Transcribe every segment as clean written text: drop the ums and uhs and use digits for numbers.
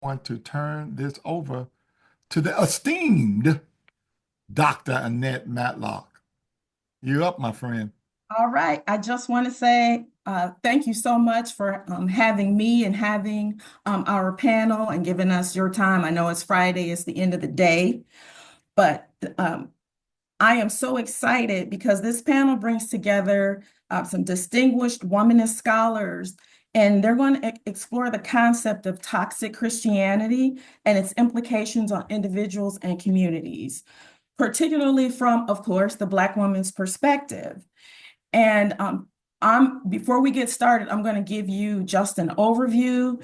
Want to turn this over to the esteemed Dr. Annette Matlock. You're up, my friend. All right. I just want to say thank you so much for having me and having our panel and giving us your time. I know it's Friday, it's the end of the day, but I am so excited because this panel brings together some distinguished womanist scholars, and they're going to explore the concept of toxic Christianity and its implications on individuals and communities, particularly from, of course, the Black woman's perspective. And before we get started, I'm going to give you just an overview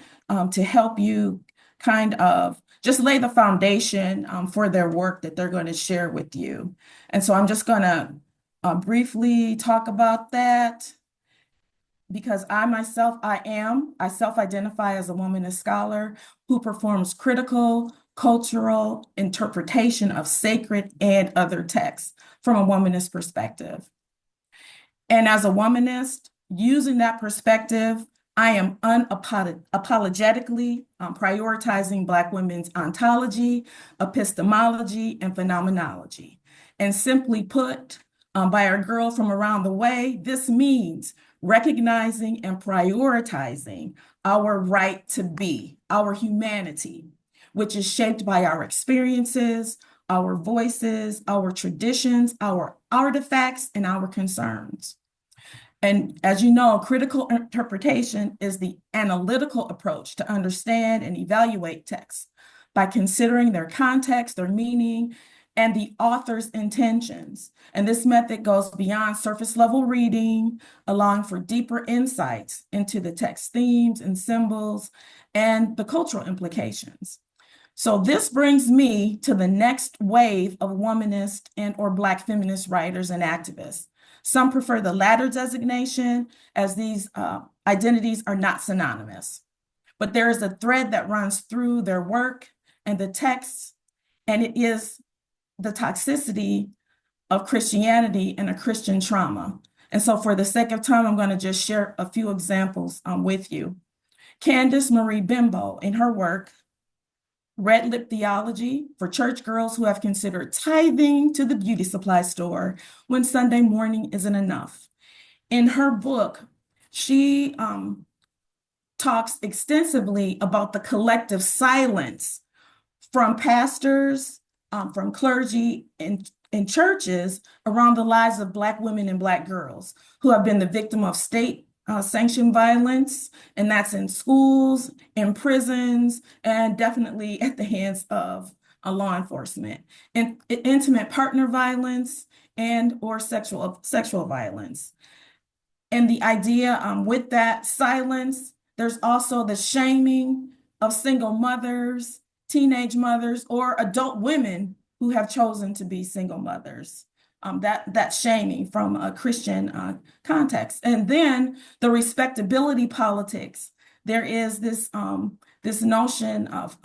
to help you kind of just lay the foundation for their work that they're going to share with you. And so I'm just going to briefly talk about that because I self-identify as a womanist scholar who performs critical cultural interpretation of sacred and other texts from a womanist perspective. And as a womanist, using that perspective, I am unapologetically prioritizing Black women's ontology, epistemology, and phenomenology. And simply put, by our girl from around the way, this means recognizing and prioritizing our right to be, our humanity, which is shaped by our experiences, our voices, our traditions, our artifacts, and our concerns. And as you know, critical interpretation is the analytical approach to understand and evaluate texts by considering their context, their meaning, and the author's intentions. And this method goes beyond surface level reading, allowing for deeper insights into the text themes and symbols and the cultural implications. So this brings me to the next wave of womanist and or Black feminist writers and activists. Some prefer the latter designation as these identities are not synonymous. But there is a thread that runs through their work and the texts, and it is the toxicity of Christianity and a Christian trauma. And so for the sake of time, I'm going to just share a few examples with you. Candace Marie Bimbo, in her work, Red Lip Theology for church girls who have considered tithing to the beauty supply store when Sunday morning isn't enough. In her book, she talks extensively about the collective silence from pastors, from clergy in churches around the lives of Black women and Black girls who have been the victim of state sanctioned violence, and that's in schools, in prisons, and definitely at the hands of law enforcement. And intimate partner violence and or sexual violence. And the idea with that silence, there's also the shaming of single mothers, teenage mothers, or adult women who have chosen to be single mothers. That shaming from a Christian context. And then the respectability politics. There is this notion of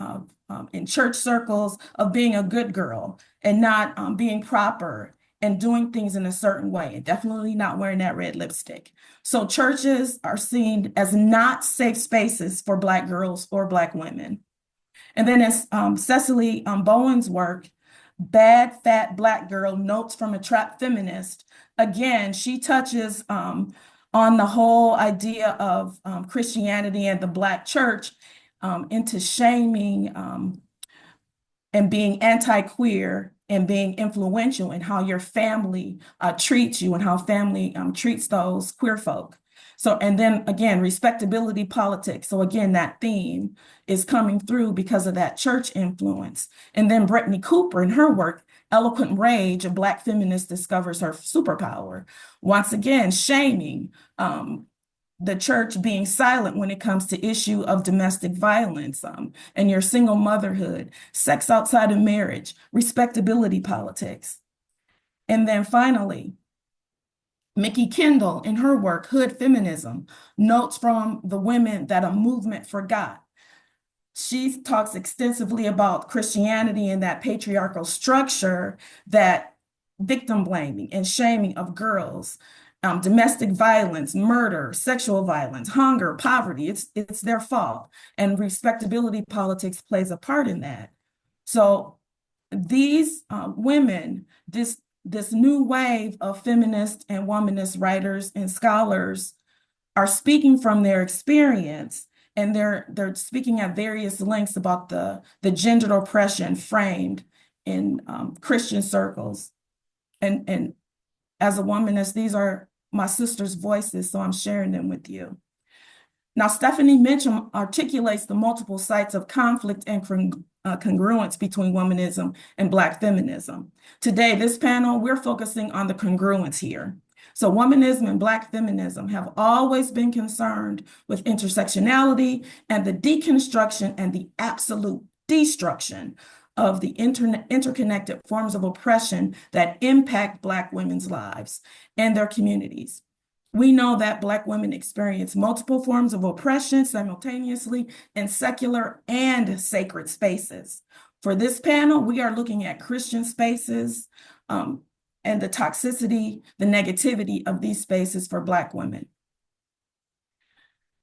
in church circles of being a good girl and not being proper and doing things in a certain way, and definitely not wearing that red lipstick. So churches are seen as not safe spaces for Black girls or Black women. And then as Cecily Bowen's work, Bad Fat Black Girl, Notes from a Trapped Feminist. Again, she touches on the whole idea of Christianity and the Black church into shaming and being anti-queer and being influential in how your family treats you and how family treats those queer folk. So, and then again, respectability politics. So again, that theme is coming through because of that church influence. And then Brittany Cooper in her work, Eloquent Rage, a Black feminist discovers her superpower. Once again, shaming the church being silent when it comes to issue of domestic violence and your single motherhood, sex outside of marriage, respectability politics. And then finally, Mickey Kendall, in her work, Hood Feminism, Notes from the Women That a Movement Forgot. She talks extensively about Christianity and that patriarchal structure, that victim blaming and shaming of girls. domestic violence, murder, sexual violence, hunger, poverty. It's their fault. And respectability politics plays a part in that. So these women, this new wave of feminist and womanist writers and scholars are speaking from their experience, and they're speaking at various lengths about the gendered oppression framed in Christian circles. And as a womanist, these are my sister's voices, so I'm sharing them with you. Now, Stephanie Mitchell articulates the multiple sites of conflict and congruence between womanism and Black feminism. Today, this panel, we're focusing on the congruence here. So womanism and Black feminism have always been concerned with intersectionality and the deconstruction and the absolute destruction of the interconnected forms of oppression that impact Black women's lives and their communities. We know that Black women experience multiple forms of oppression simultaneously in secular and sacred spaces. For this panel, we are looking at Christian spaces and the toxicity, the negativity of these spaces for Black women.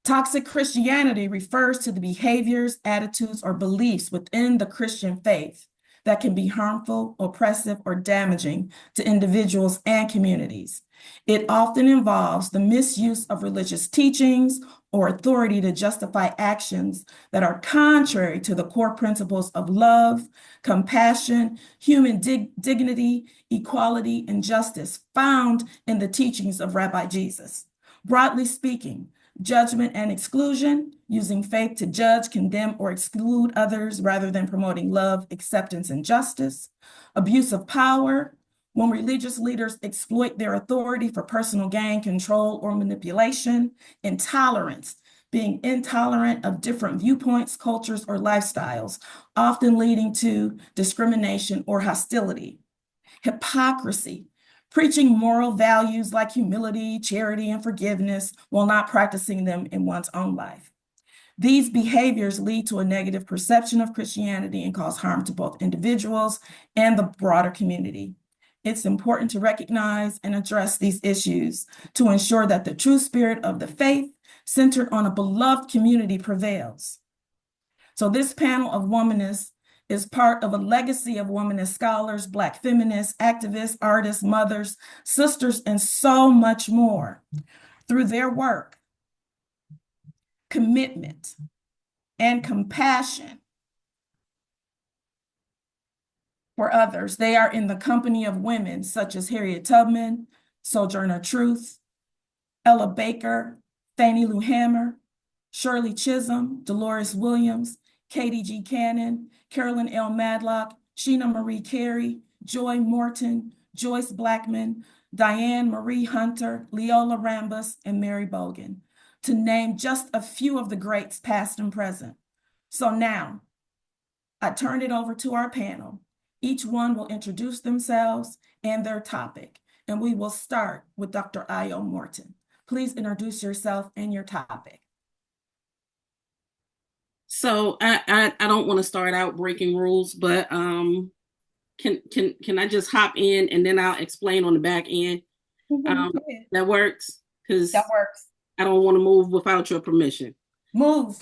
Toxic Christianity refers to the behaviors, attitudes, or beliefs within the Christian faith that can be harmful, oppressive, or damaging to individuals and communities. It often involves the misuse of religious teachings or authority to justify actions that are contrary to the core principles of love, compassion, human dignity, equality, and justice found in the teachings of Rabbi Jesus. Broadly speaking, judgment and exclusion, using faith to judge, condemn, or exclude others rather than promoting love, acceptance, and justice. Abuse of power, when religious leaders exploit their authority for personal gain, control, or manipulation. Intolerance, being intolerant of different viewpoints, cultures, or lifestyles, often leading to discrimination or hostility. Hypocrisy, preaching moral values like humility, charity, and forgiveness while not practicing them in one's own life. These behaviors lead to a negative perception of Christianity and cause harm to both individuals and the broader community. It's important to recognize and address these issues to ensure that the true spirit of the faith centered on a beloved community prevails. So this panel of womanists is part of a legacy of womanist scholars, Black feminists, activists, artists, mothers, sisters, and so much more. Through their work, commitment, and compassion for others, they are in the company of women such as Harriet Tubman, Sojourner Truth, Ella Baker, Fannie Lou Hamer, Shirley Chisholm, Dolores Williams, Katie G. Cannon, Carolyn L. Madlock, Sheena Marie Carey, Joy Morton, Joyce Blackman, Diane Marie Hunter, Leola Rambus, and Mary Bogan, to name just a few of the greats past and present. So now, I turn it over to our panel. Each one will introduce themselves and their topic, and we will start with Dr. Io Morton. Please introduce yourself and your topic. So I don't want to start out breaking rules, but can I just hop in and then I'll explain on the back end? That works? Because That works. I don't want to move without your permission. Move.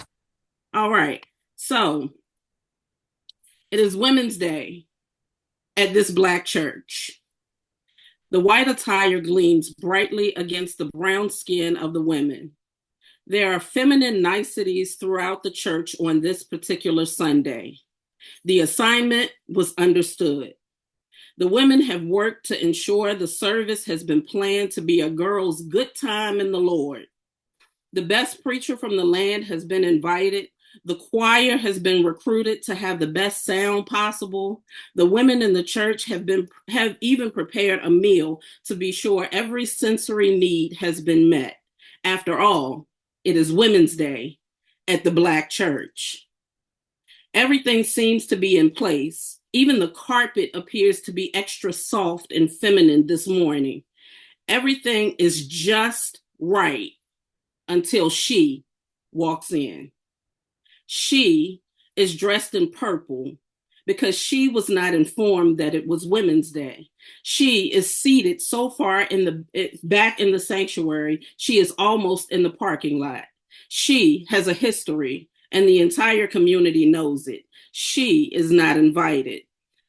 All right. So it is Women's Day at this Black church. The white attire gleams brightly against the brown skin of the women. There are feminine niceties throughout the church on this particular Sunday. The assignment was understood. The women have worked to ensure the service has been planned to be a girl's good time in the Lord. The best preacher from the land has been invited. The choir has been recruited to have the best sound possible. The women in the church have even prepared a meal to be sure every sensory need has been met. After all, it is Women's Day at the Black church. Everything seems to be in place. Even the carpet appears to be extra soft and feminine this morning. Everything is just right until she walks in. She is dressed in purple, because she was not informed that it was Women's Day. She is seated so far back in the sanctuary, she is almost in the parking lot. She has a history, and the entire community knows it. She is not invited,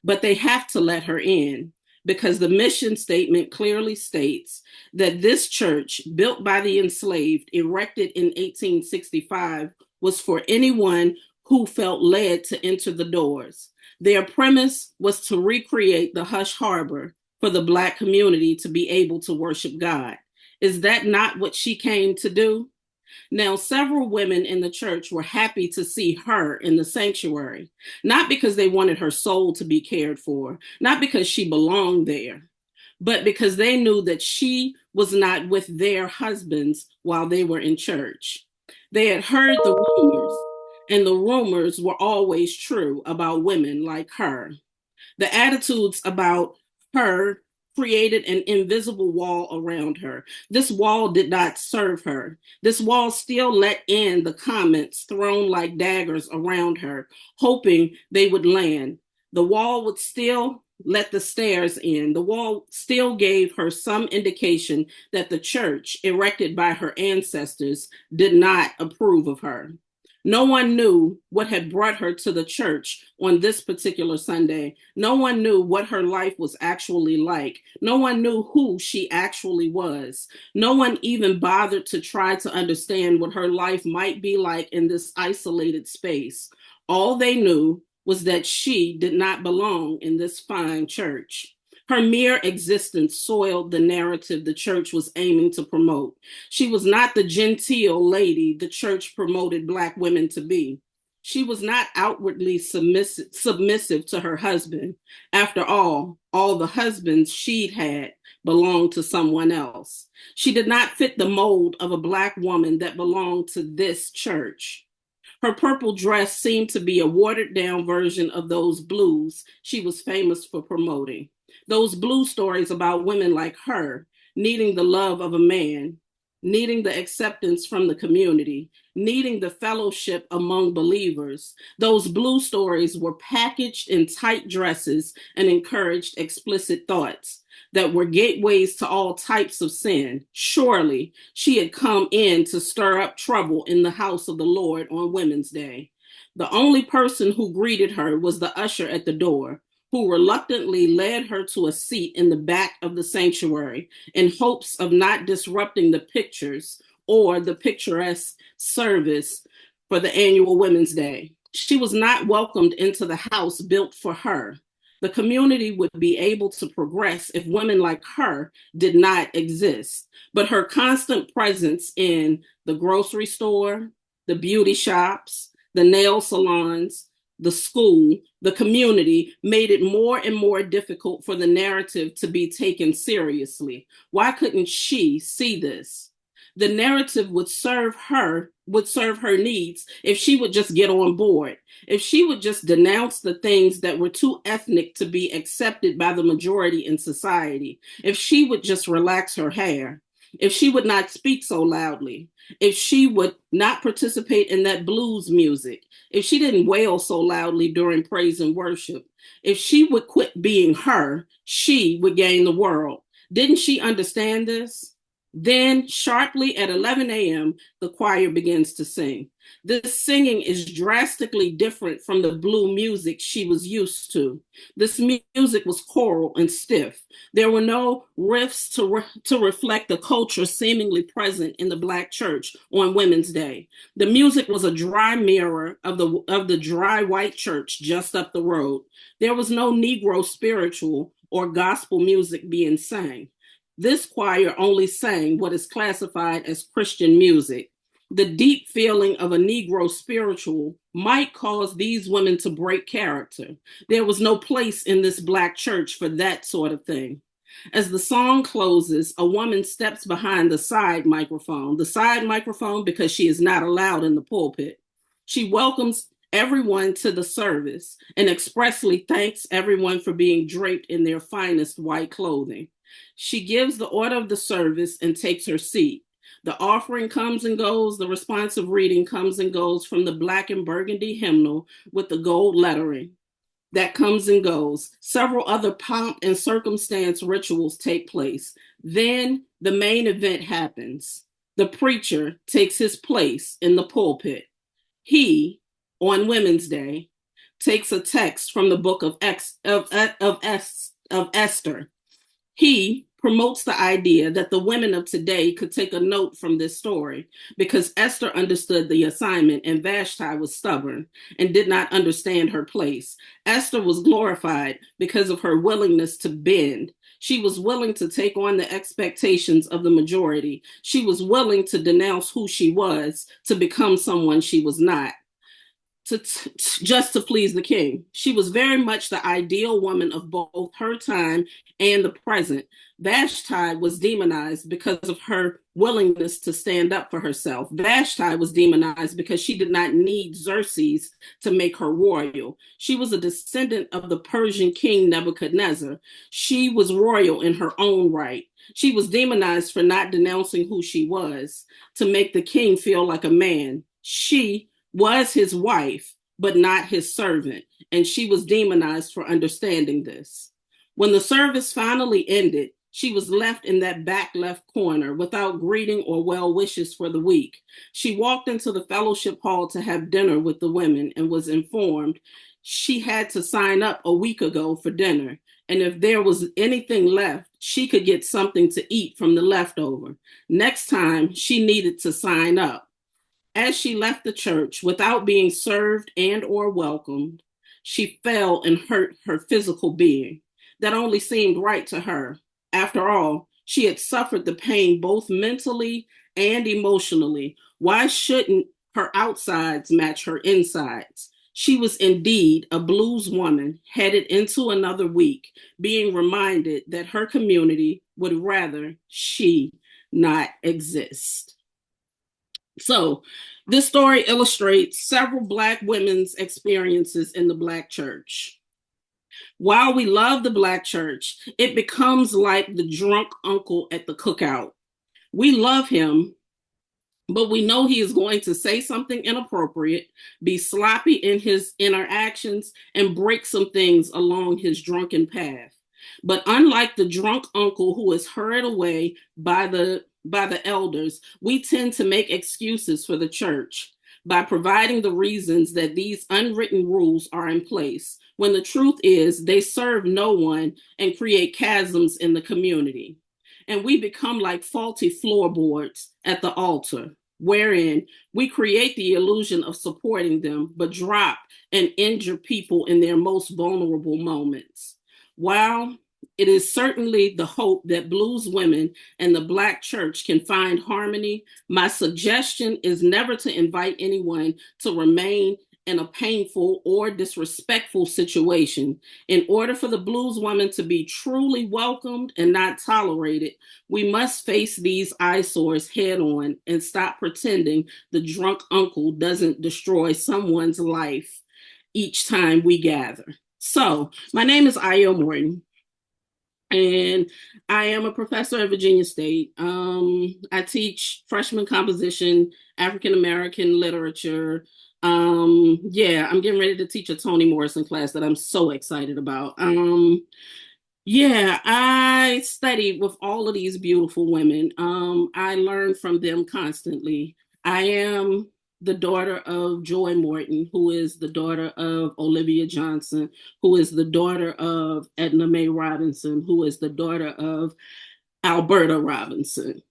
but they have to let her in because the mission statement clearly states that this church, built by the enslaved, erected in 1865, was for anyone who felt led to enter the doors. Their premise was to recreate the hush harbor for the Black community to be able to worship God. Is that not what she came to do? Now, several women in the church were happy to see her in the sanctuary, not because they wanted her soul to be cared for, not because she belonged there, but because they knew that she was not with their husbands while they were in church. They had heard the rumors, and the rumors were always true about women like her. The attitudes about her created an invisible wall around her. This wall did not serve her. This wall still let in the comments thrown like daggers around her, hoping they would land. The wall would still let the stares in. The wall still gave her some indication that the church, erected by her ancestors, did not approve of her. No one knew what had brought her to the church on this particular Sunday. No one knew what her life was actually like. No one knew who she actually was. No one even bothered to try to understand what her life might be like in this isolated space. All they knew was that she did not belong in this fine church. Her mere existence soiled the narrative the church was aiming to promote. She was not the genteel lady the church promoted Black women to be. She was not outwardly submissive to her husband. After all the husbands she'd had belonged to someone else. She did not fit the mold of a Black woman that belonged to this church. Her purple dress seemed to be a watered-down version of those blues she was famous for promoting. Those blue stories about women like her, needing the love of a man, needing the acceptance from the community, needing the fellowship among believers. Those blue stories were packaged in tight dresses and encouraged explicit thoughts that were gateways to all types of sin. Surely she had come in to stir up trouble in the house of the Lord on Women's Day. The only person who greeted her was the usher at the door, who reluctantly led her to a seat in the back of the sanctuary in hopes of not disrupting the pictures or the picturesque service for the annual Women's Day. She was not welcomed into the house built for her. The community would be able to progress if women like her did not exist. But her constant presence in the grocery store, the beauty shops, the nail salons, the school, the community made it more and more difficult for the narrative to be taken seriously. Why couldn't she see this? The narrative would serve her needs if she would just get on board, if she would just denounce the things that were too ethnic to be accepted by the majority in society, if she would just relax her hair, if she would not speak so loudly, if she would not participate in that blues music, if she didn't wail so loudly during praise and worship, if she would quit being her, she would gain the world. Didn't she understand this? Then, sharply at 11 a.m., the choir begins to sing. This singing is drastically different from the blue music she was used to. This music was choral and stiff. There were no riffs to reflect the culture seemingly present in the Black church on Women's Day. The music was a dry mirror of the dry white church just up the road. There was no Negro spiritual or gospel music being sang. This choir only sang what is classified as Christian music. The deep feeling of a Negro spiritual might cause these women to break character. There was no place in this Black church for that sort of thing. As the song closes, a woman steps behind the side microphone because she is not allowed in the pulpit. She welcomes everyone to the service and expressly thanks everyone for being draped in their finest white clothing. She gives the order of the service and takes her seat. The offering comes and goes. The responsive reading comes and goes from the black and burgundy hymnal with the gold lettering. that comes and goes. Several other pomp and circumstance rituals take place. Then the main event happens. The preacher takes his place in the pulpit. He, on Women's Day, takes a text from the book of Esther. He promotes the idea that the women of today could take a note from this story because Esther understood the assignment and Vashti was stubborn and did not understand her place. Esther was glorified because of her willingness to bend. She was willing to take on the expectations of the majority. She was willing to denounce who she was to become someone she was not. Just to please the king. She was very much the ideal woman of both her time and the present. Vashti was demonized because of her willingness to stand up for herself. Vashti was demonized because she did not need Xerxes to make her royal. She was a descendant of the Persian king Nebuchadnezzar. She was royal in her own right. She was demonized for not denouncing who she was to make the king feel like a man. She was his wife, but not his servant, and she was demonized for understanding this. When the service finally ended, she was left in that back left corner without greeting or well wishes for the week. She walked into the fellowship hall to have dinner with the women and was informed she had to sign up a week ago for dinner, and if there was anything left, she could get something to eat from the leftover. Next time, she needed to sign up. As she left the church without being served and or welcomed, she fell and hurt her physical being. That only seemed right to her. After all, she had suffered the pain both mentally and emotionally. Why shouldn't her outsides match her insides? She was indeed a blues woman headed into another week, being reminded that her community would rather she not exist. So this story illustrates several Black women's experiences in the Black church. While we love the Black church, it becomes like the drunk uncle at the cookout. We love him, but we know he is going to say something inappropriate, be sloppy in his interactions, and break some things along his drunken path. But unlike the drunk uncle who is hurried away by the elders, we tend to make excuses for the church by providing the reasons that these unwritten rules are in place, when the truth is they serve no one and create chasms in the community. And we become like faulty floorboards at the altar, wherein we create the illusion of supporting them, but drop and injure people in their most vulnerable moments. While it is certainly the hope that blues women and the Black church can find harmony, my suggestion is never to invite anyone to remain in a painful or disrespectful situation. In order for the blues woman to be truly welcomed and not tolerated, we must face these eyesores head on and stop pretending the drunk uncle doesn't destroy someone's life each time we gather. So, my name is Morton. And I am a professor at Virginia State. I teach freshman composition, African American literature. I'm getting ready to teach a Toni Morrison class that I'm so excited about. I studied with all of these beautiful women. I learn from them constantly. I am the daughter of Joy Morton, who is the daughter of Olivia Johnson, who is the daughter of Edna Mae Robinson, who is the daughter of Alberta Robinson.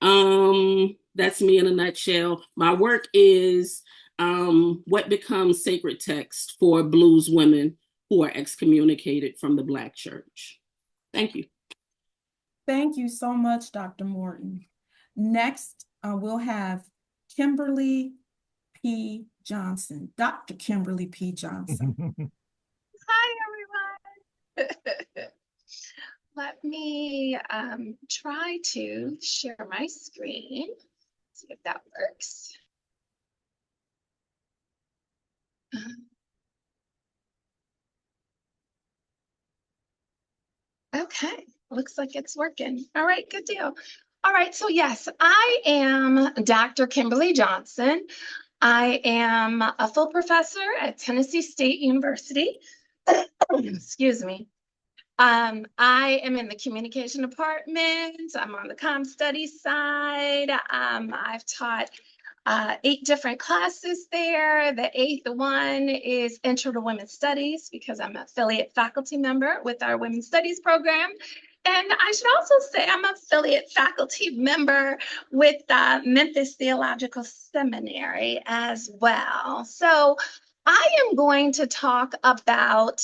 That's me in a nutshell. My work is what becomes sacred text for blues women who are excommunicated from the Black church. Thank you. Thank you so much, Dr. Morton. Next, we'll have Kimberly P. Johnson, Dr. Kimberly P. Johnson. Hi, everyone. Let me try to share my screen, see if that works. Okay, looks like it's working. All right, good deal. All right, so yes, I am Dr. Kimberly Johnson. I am a full professor at Tennessee State University. Excuse me. I am in the communication department. I'm on the comm studies side. I've taught 8 different classes there. The 8th one is Intro to Women's Studies because I'm an affiliate faculty member with our Women's Studies program. And I should also say I'm an affiliate faculty member with Memphis Theological Seminary as well. So I am going to talk about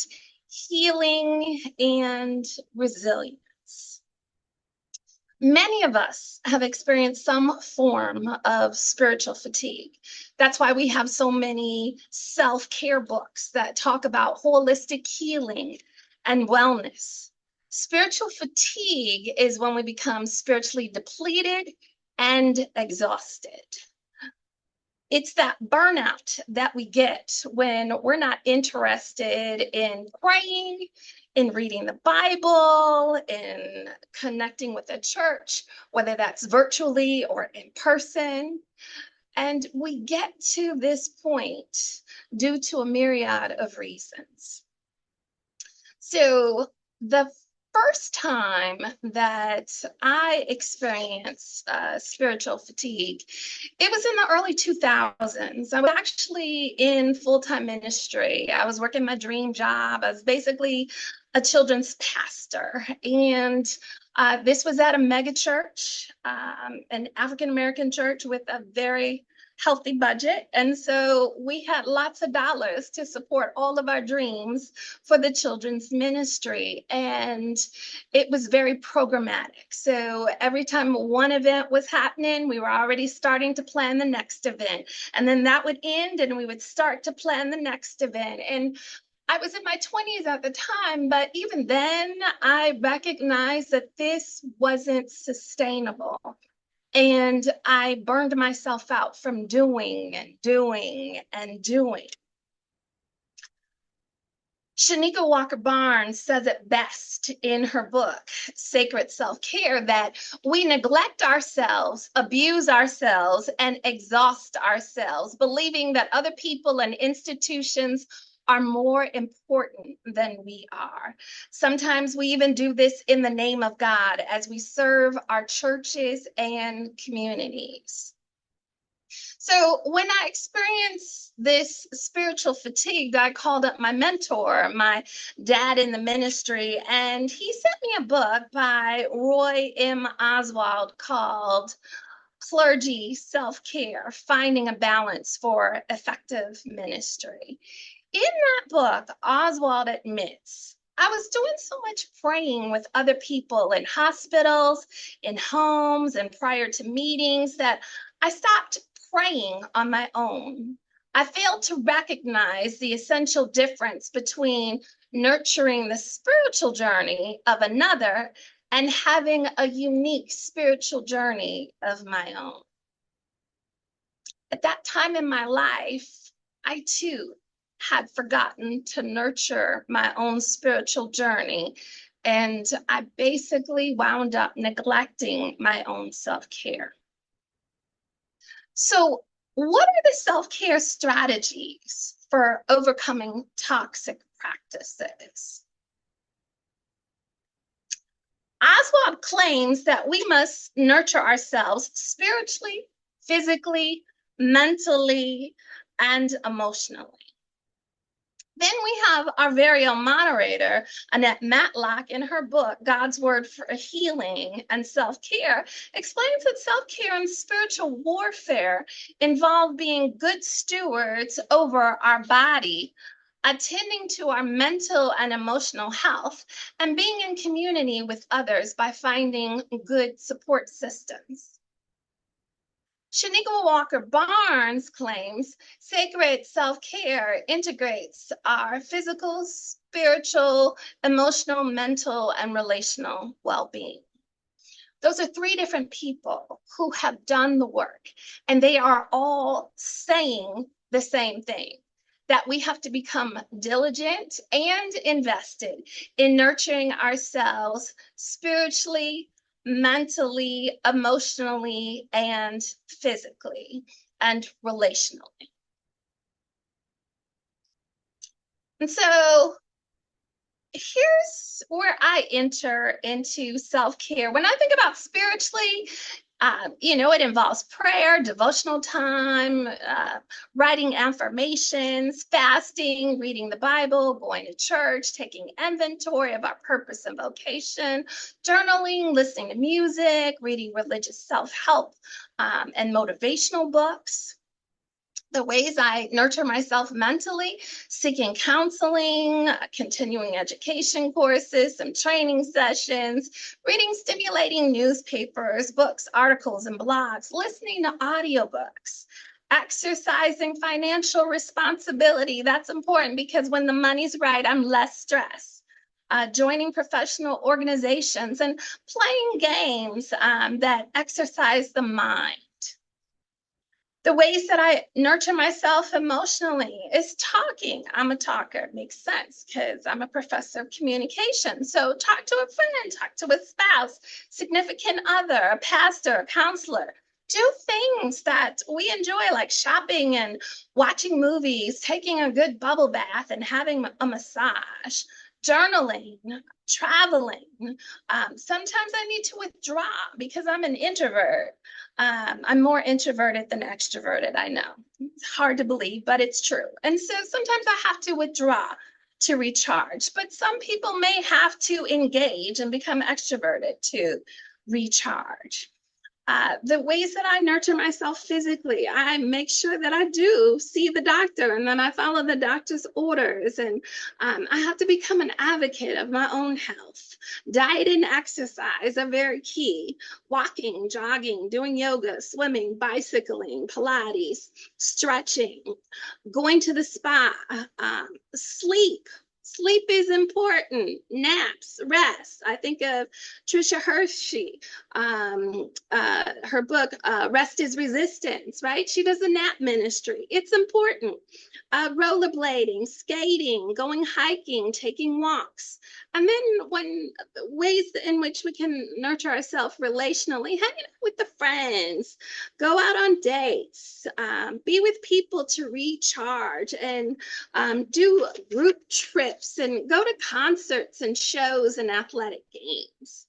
healing and resilience. Many of us have experienced some form of spiritual fatigue. That's why we have so many self-care books that talk about holistic healing and wellness. Spiritual fatigue is when we become spiritually depleted and exhausted. It's that burnout that we get when we're not interested in praying, in reading the Bible, in connecting with the church, whether that's virtually or in person. And we get to this point due to a myriad of reasons. So the first time that I experienced spiritual fatigue, it was in the early 2000s. I was actually in full-time ministry. I was working my dream job. I was basically a children's pastor. And this was at a mega church, an African-American church with a very healthy budget. And so we had lots of dollars to support all of our dreams for the children's ministry. And it was very programmatic. So every time one event was happening, we were already starting to plan the next event. And then that would end and we would start to plan the next event. And I was in my 20s at the time, but even then I recognized that this wasn't sustainable. And I burned myself out from doing and doing and doing. Shanika Walker Barnes says it best in her book, Sacred Self-Care, that we neglect ourselves, abuse ourselves, and exhaust ourselves, believing that other people and institutions are more important than we are. Sometimes we even do this in the name of God as we serve our churches and communities. So when I experienced this spiritual fatigue, I called up my mentor, my dad in the ministry, and he sent me a book by Roy M. Oswald called Clergy Self-Care, Finding a Balance for Effective Ministry. In that book, Oswald admits, I was doing so much praying with other people in hospitals, in homes, and prior to meetings that I stopped praying on my own. I failed to recognize the essential difference between nurturing the spiritual journey of another and having a unique spiritual journey of my own. At that time in my life, I too had forgotten to nurture my own spiritual journey. And I basically wound up neglecting my own self-care. So what are the self-care strategies for overcoming toxic practices? Oswald claims that we must nurture ourselves spiritually, physically, mentally, and emotionally. Then we have our very own moderator, Annette Madlock, in her book, God's Word for Healing and Self-Care, explains that self-care and spiritual warfare involve being good stewards over our body, attending to our mental and emotional health, and being in community with others by finding good support systems. Shanika Walker Barnes claims sacred self-care integrates our physical, spiritual, emotional, mental, and relational well-being. Those are 3 different people who have done the work, and they are all saying the same thing, that we have to become diligent and invested in nurturing ourselves spiritually, mentally, emotionally, and physically, and relationally. And so here's where I enter into self-care. When I think about spiritually, it involves prayer, devotional time, writing affirmations, fasting, reading the Bible, going to church, taking inventory of our purpose and vocation, journaling, listening to music, reading religious self-help and motivational books. The ways I nurture myself mentally, seeking counseling, continuing education courses, some training sessions, reading stimulating newspapers, books, articles, and blogs, listening to audiobooks, exercising financial responsibility. That's important because when the money's right, I'm less stressed. Joining professional organizations and playing games that exercise the mind. The ways that I nurture myself emotionally is talking. I'm a talker. Makes sense because I'm a professor of communication. So talk to a friend, talk to a spouse, significant other, a pastor, a counselor. Do things that we enjoy, like shopping and watching movies, taking a good bubble bath and having a massage, journaling, traveling. Sometimes I need to withdraw because I'm an introvert. I'm more introverted than extroverted, I know. It's hard to believe, but it's true. And so sometimes I have to withdraw to recharge, but some people may have to engage and become extroverted to recharge. The ways that I nurture myself physically, I make sure that I do see the doctor and then I follow the doctor's orders. And I have to become an advocate of my own health. Diet and exercise are very key. Walking, jogging, doing yoga, swimming, bicycling, Pilates, stretching, going to the spa, sleep. Sleep is important. Naps, rest. I think of Tricia Hershey, her book, Rest is Resistance, right? She does a nap ministry. It's important. Rollerblading, skating, going hiking, taking walks. And then ways in which we can nurture ourselves relationally, hanging out with the friends, go out on dates, be with people to recharge, and do group trips and go to concerts and shows and athletic games.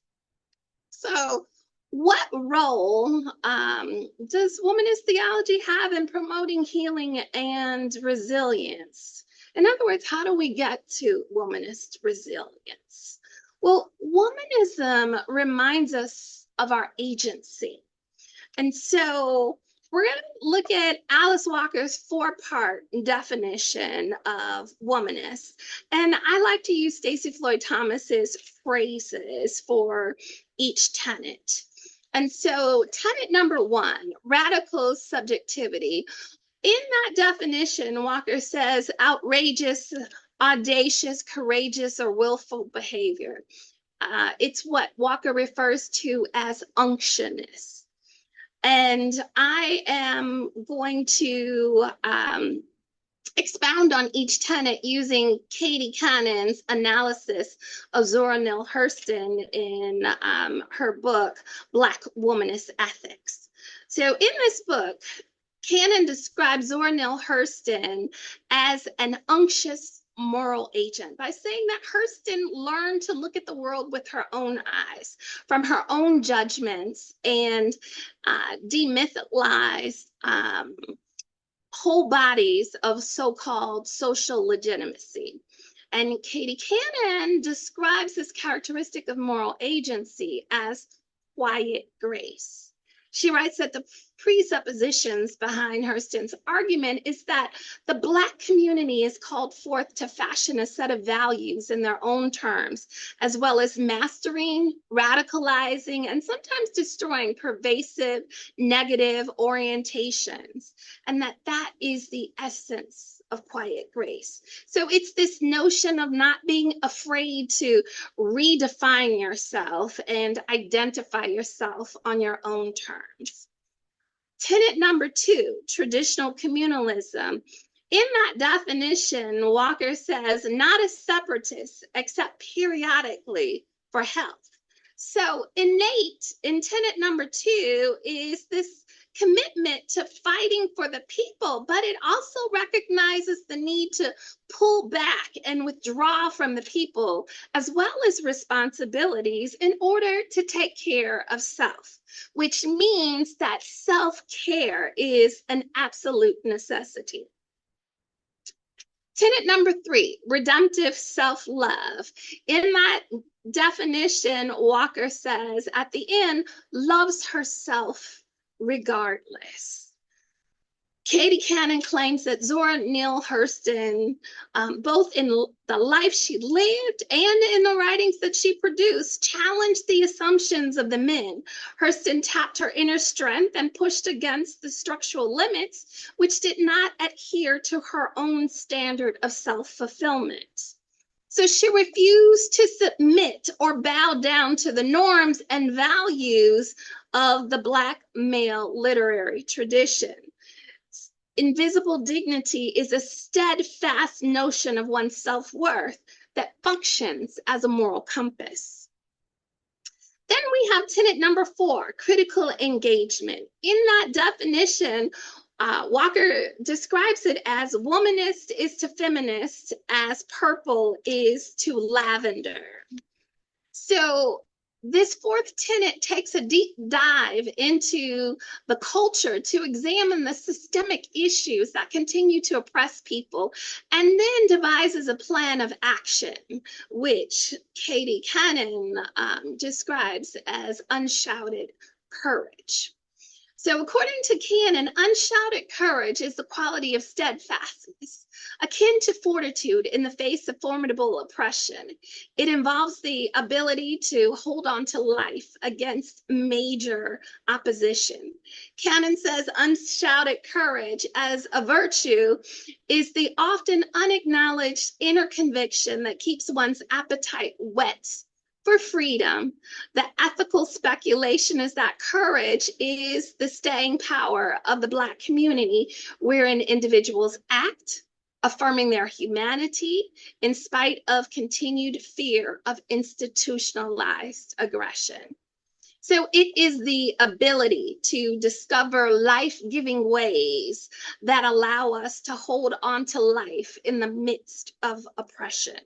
So what role does womanist theology have in promoting healing and resilience? In other words, how do we get to womanist resilience? Well, womanism reminds us of our agency. And so we're going to look at Alice Walker's 4-part definition of womanist. And I like to use Stacey Floyd Thomas's phrases for each tenet. And so tenet number 1, radical subjectivity. In that definition, Walker says outrageous, audacious, courageous, or willful behavior. It's what Walker refers to as unctionness. And I am going to expound on each tenet using Katie Cannon's analysis of Zora Neale Hurston in her book, Black Womanist Ethics. So in this book, Cannon describes Zora Neale Hurston as an unctuous moral agent by saying that Hurston learned to look at the world with her own eyes, from her own judgments, and demythicized whole bodies of so-called social legitimacy. And Katie Cannon describes this characteristic of moral agency as quiet grace. She writes that the presuppositions behind Hurston's argument is that the Black community is called forth to fashion a set of values in their own terms, as well as mastering, radicalizing, and sometimes destroying pervasive negative orientations, and that is the essence of quiet grace. So it's this notion of not being afraid to redefine yourself and identify yourself on your own terms. Tenet number 2, traditional communalism. In that definition, Walker says, not a separatist, except periodically for health. So innate in tenet number 2 is this commitment to fighting for the people, but it also recognizes the need to pull back and withdraw from the people, as well as responsibilities in order to take care of self, which means that self-care is an absolute necessity. Tenet number 3, redemptive self-love. In that definition, Walker says, at the end, loves herself regardless. Katie Cannon claims that Zora Neale Hurston, both in the life she lived and in the writings that she produced, challenged the assumptions of the men. Hurston tapped her inner strength and pushed against the structural limits, which did not adhere to her own standard of self-fulfillment. So she refused to submit or bow down to the norms and values of the Black male literary tradition. Invisible dignity is a steadfast notion of one's self-worth that functions as a moral compass. Then we have tenet number 4, critical engagement. In that definition, Walker describes it as womanist is to feminist as purple is to lavender. So this 4th tenet takes a deep dive into the culture to examine the systemic issues that continue to oppress people, and then devises a plan of action, which Katie Cannon describes as unshouted courage. So according to Cannon, unshouted courage is the quality of steadfastness, akin to fortitude in the face of formidable oppression. It involves the ability to hold on to life against major opposition. Cannon says unshouted courage as a virtue is the often unacknowledged inner conviction that keeps one's appetite whet for freedom. The ethical speculation is that courage is the staying power of the Black community, wherein individuals act, affirming their humanity in spite of continued fear of institutionalized aggression. So it is the ability to discover life-giving ways that allow us to hold on to life in the midst of oppression.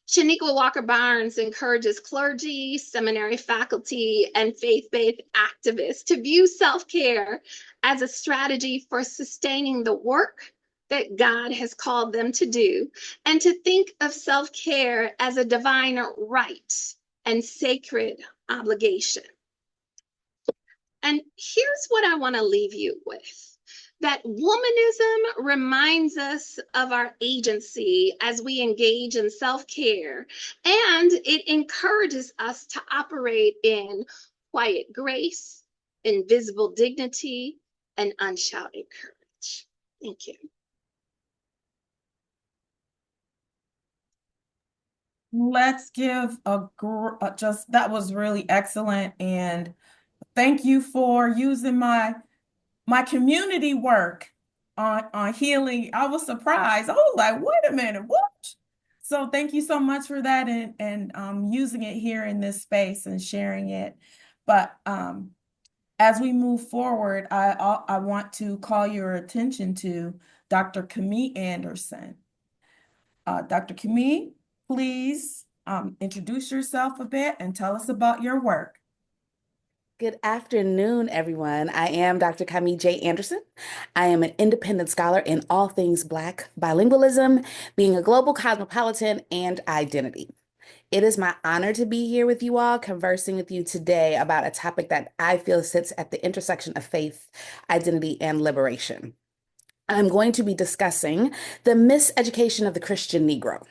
Shaniqua Walker Barnes encourages clergy, seminary faculty, and faith-based activists to view self-care as a strategy for sustaining the work that God has called them to do, and to think of self-care as a divine right and sacred obligation. And here's what I want to leave you with. That womanism reminds us of our agency as we engage in self-care, and it encourages us to operate in quiet grace, invisible dignity, and unshouted courage. Thank you. Let's give that was really excellent, and thank you for using my community work on healing. I was surprised. I was like, wait a minute, what? So thank you so much for that, and using it here in this space and sharing it. But as we move forward, I want to call your attention to Dr. Camille Anderson. Dr. Camille, please introduce yourself a bit and tell us about your work. Good afternoon, everyone. I am Dr. Camille J. Anderson. I am an independent scholar in all things Black bilingualism, being a global cosmopolitan, and identity. It is my honor to be here with you all, conversing with you today about a topic that I feel sits at the intersection of faith, identity, and liberation. I'm going to be discussing the miseducation of the Christian Negro,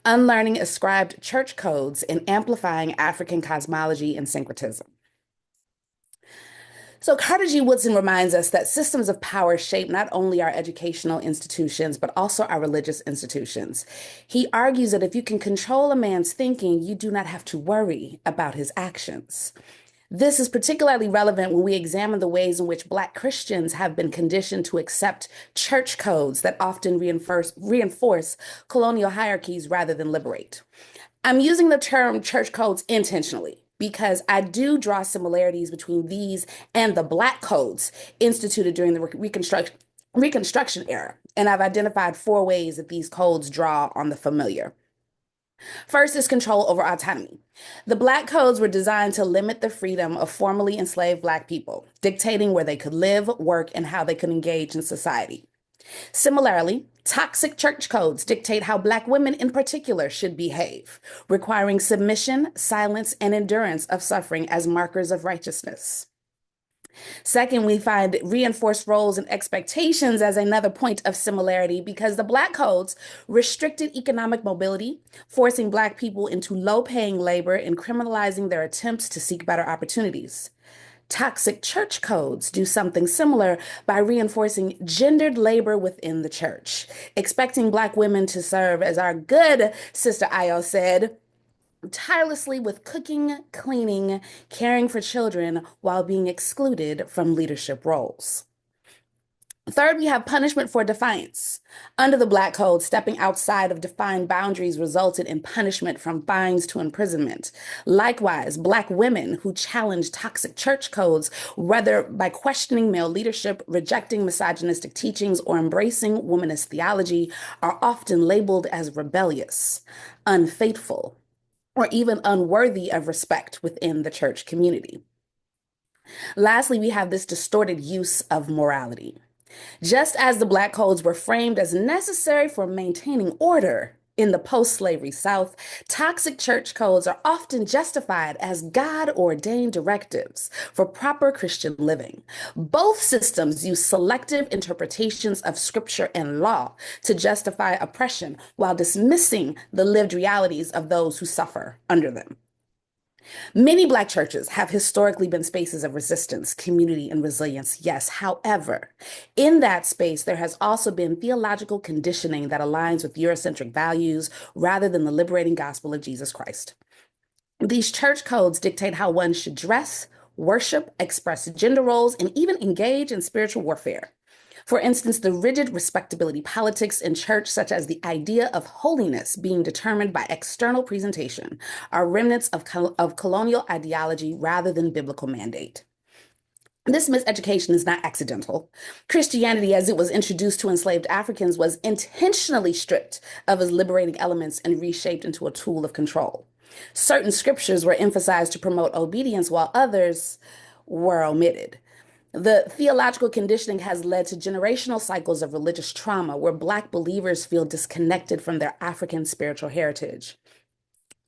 unlearning ascribed church codes and amplifying African cosmology and syncretism. So Carter G. Woodson reminds us that systems of power shape not only our educational institutions, but also our religious institutions. He argues that if you can control a man's thinking, you do not have to worry about his actions. This is particularly relevant when we examine the ways in which Black Christians have been conditioned to accept church codes that often reinforce colonial hierarchies rather than liberate. I'm using the term church codes intentionally, because I do draw similarities between these and the Black codes instituted during the Reconstruction era. And I've identified 4 ways that these codes draw on the familiar. First is control over autonomy. The Black codes were designed to limit the freedom of formerly enslaved Black people, dictating where they could live, work, and how they could engage in society. Similarly, toxic church codes dictate how Black women in particular should behave, requiring submission, silence, and endurance of suffering as markers of righteousness. Second, we find reinforced roles and expectations as another point of similarity because the Black codes restricted economic mobility, forcing Black people into low-paying labor and criminalizing their attempts to seek better opportunities. Toxic church codes do something similar by reinforcing gendered labor within the church, expecting Black women to serve, as our good Sister Io said, tirelessly with cooking, cleaning, caring for children while being excluded from leadership roles. Third, we have punishment for defiance. Under the Black Code, stepping outside of defined boundaries resulted in punishment from fines to imprisonment. Likewise, Black women who challenge toxic church codes, whether by questioning male leadership, rejecting misogynistic teachings, or embracing womanist theology, are often labeled as rebellious, unfaithful, or even unworthy of respect within the church community. Lastly, we have this distorted use of morality. Just as the Black codes were framed as necessary for maintaining order in the post-slavery South, toxic church codes are often justified as God-ordained directives for proper Christian living. Both systems use selective interpretations of scripture and law to justify oppression while dismissing the lived realities of those who suffer under them. Many Black churches have historically been spaces of resistance, community, and resilience, yes. However, in that space, there has also been theological conditioning that aligns with Eurocentric values rather than the liberating gospel of Jesus Christ. These church codes dictate how one should dress, worship, express gender roles, and even engage in spiritual warfare. For instance, the rigid respectability politics in church, such as the idea of holiness being determined by external presentation, are remnants of colonial ideology rather than biblical mandate. This miseducation is not accidental. Christianity, as it was introduced to enslaved Africans, was intentionally stripped of its liberating elements and reshaped into a tool of control. Certain scriptures were emphasized to promote obedience, while others were omitted. The theological conditioning has led to generational cycles of religious trauma where Black believers feel disconnected from their African spiritual heritage.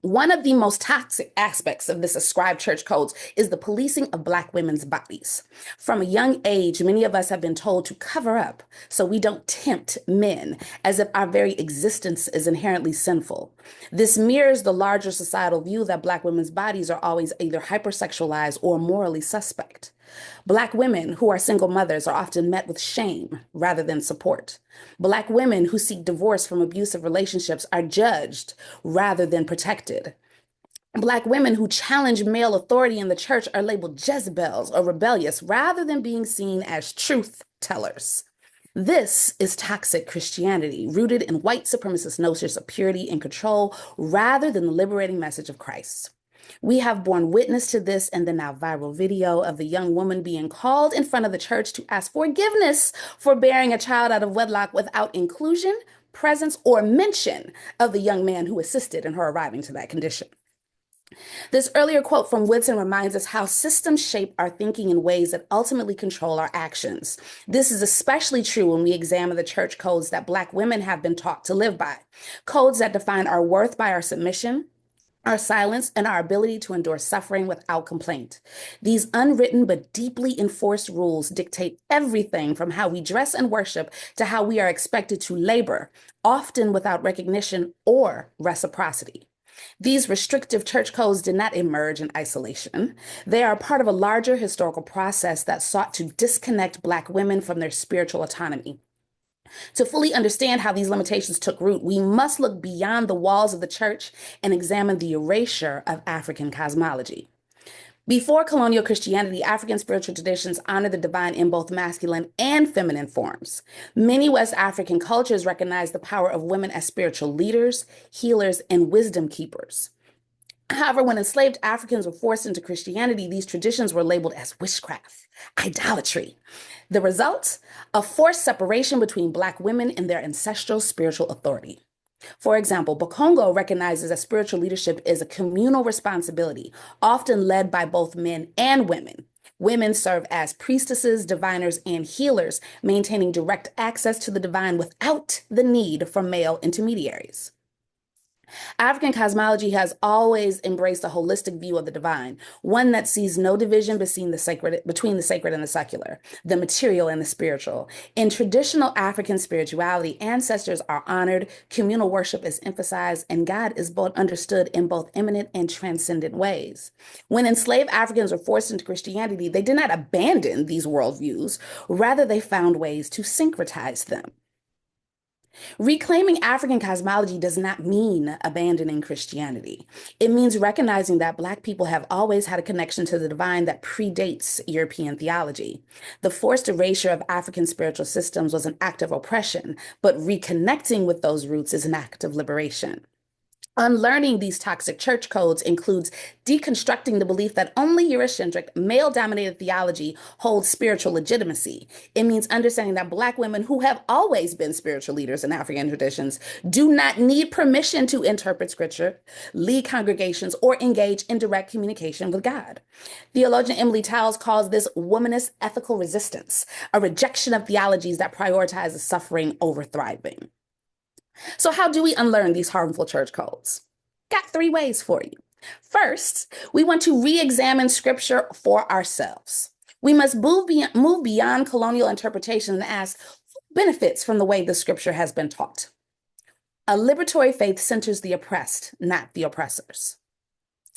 One of the most toxic aspects of this ascribed church codes is the policing of Black women's bodies. From a young age, many of us have been told to cover up so we don't tempt men, as if our very existence is inherently sinful. This mirrors the larger societal view that Black women's bodies are always either hypersexualized or morally suspect. Black women who are single mothers are often met with shame rather than support. Black women who seek divorce from abusive relationships are judged rather than protected. Black women who challenge male authority in the church are labeled Jezebels or rebellious rather than being seen as truth tellers. This is toxic Christianity, rooted in white supremacist notions of purity and control rather than the liberating message of Christ. We have borne witness to this in the now viral video of the young woman being called in front of the church to ask forgiveness for bearing a child out of wedlock without inclusion, presence, or mention of the young man who assisted in her arriving to that condition. This earlier quote from Whitson reminds us how systems shape our thinking in ways that ultimately control our actions. This is especially true when we examine the church codes that Black women have been taught to live by, codes that define our worth by our submission, our silence, and our ability to endure suffering without complaint. These unwritten but deeply enforced rules dictate everything from how we dress and worship to how we are expected to labor, often without recognition or reciprocity. These restrictive church codes did not emerge in isolation. They are part of a larger historical process that sought to disconnect Black women from their spiritual autonomy. To fully understand how these limitations took root, we must look beyond the walls of the church and examine the erasure of African cosmology. Before colonial Christianity, African spiritual traditions honor the divine in both masculine and feminine forms. Many West African cultures recognize the power of women as spiritual leaders, healers, and wisdom keepers. However, when enslaved Africans were forced into Christianity, these traditions were labeled as witchcraft, idolatry. The result? A forced separation between Black women and their ancestral spiritual authority. For example, Bakongo recognizes that spiritual leadership is a communal responsibility, often led by both men and women. Women serve as priestesses, diviners, and healers, maintaining direct access to the divine without the need for male intermediaries. African cosmology has always embraced a holistic view of the divine, one that sees no division between the sacred and the secular, the material and the spiritual. In traditional African spirituality, ancestors are honored, communal worship is emphasized, and God is both understood in both immanent and transcendent ways. When enslaved Africans were forced into Christianity, they did not abandon these worldviews, rather they found ways to syncretize them. Reclaiming African cosmology does not mean abandoning Christianity. It means recognizing that Black people have always had a connection to the divine that predates European theology. The forced erasure of African spiritual systems was an act of oppression, but reconnecting with those roots is an act of liberation. Unlearning these toxic church codes includes deconstructing the belief that only Eurocentric, male-dominated theology holds spiritual legitimacy. It means understanding that Black women who have always been spiritual leaders in African traditions do not need permission to interpret scripture, lead congregations, or engage in direct communication with God. Theologian Emily Towles calls this womanist ethical resistance, a rejection of theologies that prioritize suffering over thriving. So how do we unlearn these harmful church codes? Got 3 ways for you. First, we want to re-examine scripture for ourselves. We must move beyond colonial interpretation and ask, who benefits from the way the scripture has been taught? A liberatory faith centers the oppressed, not the oppressors.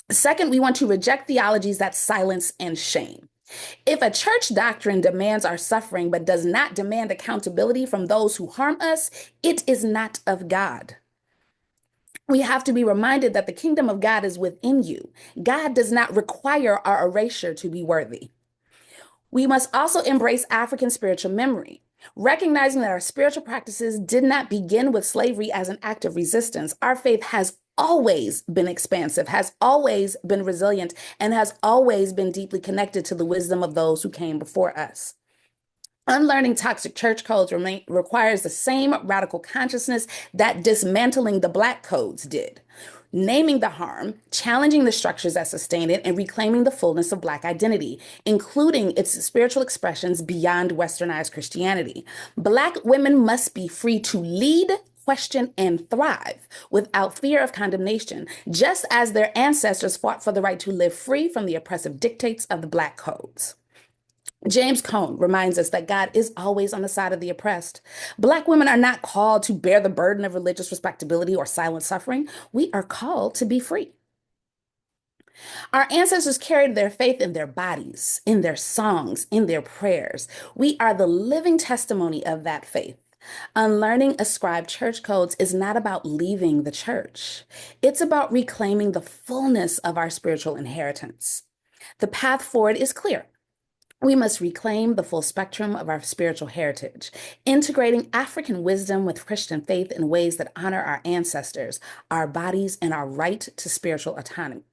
Second, we want to reject theologies that silence and shame. If a church doctrine demands our suffering but does not demand accountability from those who harm us, it is not of God. We have to be reminded that the kingdom of God is within you. God does not require our erasure to be worthy. We must also embrace African spiritual memory. Recognizing that our spiritual practices did not begin with slavery as an act of resistance, our faith has always been expansive, has always been resilient, and has always been deeply connected to the wisdom of those who came before us. Unlearning toxic church codes requires the same radical consciousness that dismantling the Black codes did. Naming the harm, challenging the structures that sustain it, and reclaiming the fullness of Black identity, including its spiritual expressions beyond Westernized Christianity. Black women must be free to lead, question, and thrive without fear of condemnation, just as their ancestors fought for the right to live free from the oppressive dictates of the Black codes. James Cone reminds us that God is always on the side of the oppressed. Black women are not called to bear the burden of religious respectability or silent suffering. We are called to be free. Our ancestors carried their faith in their bodies, in their songs, in their prayers. We are the living testimony of that faith. Unlearning ascribed church codes is not about leaving the church. It's about reclaiming the fullness of our spiritual inheritance. The path forward is clear. We must reclaim the full spectrum of our spiritual heritage, integrating African wisdom with Christian faith in ways that honor our ancestors, our bodies, and our right to spiritual autonomy.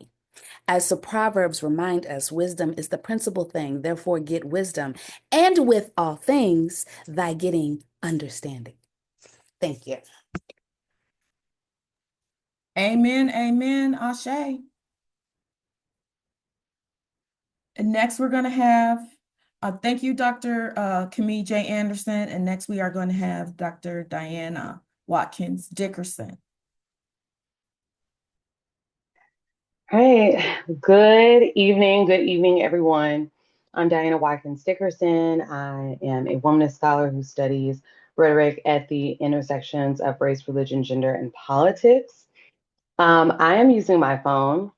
As the Proverbs remind us, wisdom is the principal thing, therefore get wisdom, and with all things, thy getting understanding. Thank you. Amen, amen, Ashe. And next we're going to have, thank you, Dr. Camille J. Anderson. And next we are going to have Dr. Dianna Watkins Dickerson. Hey, good evening, everyone. I'm Dianna Watkins Dickerson. I am a womanist scholar who studies rhetoric at the intersections of race, religion, gender, and politics. I am using my phone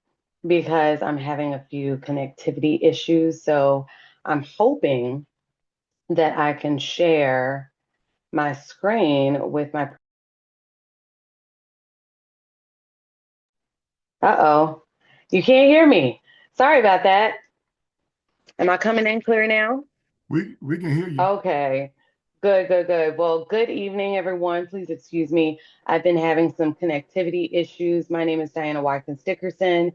because I'm having a few connectivity issues. So I'm hoping that I can share my screen with my. Uh-oh, you can't hear me. Sorry about that. Am I coming in clear now? We can hear you. Okay, Good. Well, good evening, everyone. Please excuse me. I've been having some connectivity issues. My name is Dianna Watkins Dickerson,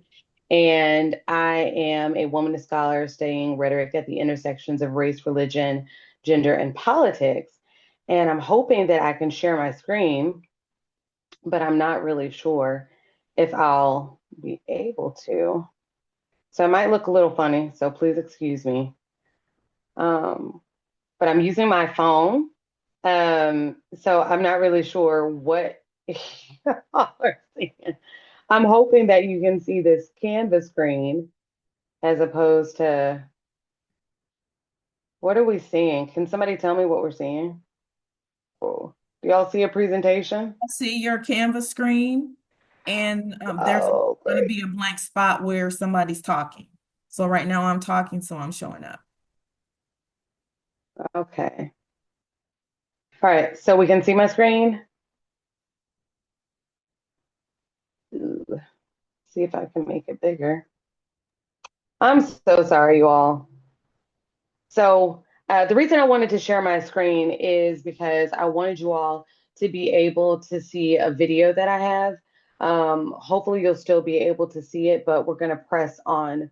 and I am a womanist scholar studying rhetoric at the intersections of race, religion, gender, and politics. And I'm hoping that I can share my screen, but I'm not really sure if I'll be able to. So I might look a little funny, so please excuse me. But I'm using my phone. So I'm not really sure what y'all are seeing. I'm hoping that you can see this canvas screen as opposed to what are we seeing? Can somebody tell me what we're seeing? Oh, do y'all see a presentation? See your Canvas screen, and there's Oh, going to great. be a blank spot where somebody's talking. So right now I'm talking, so I'm showing up. Okay. All right, so we can see my screen. Ooh, see if I can make it bigger. I'm so sorry, you all. So the reason I wanted to share my screen is because I wanted you all to be able to see a video that I have. Hopefully you'll still be able to see it, but we're going to press on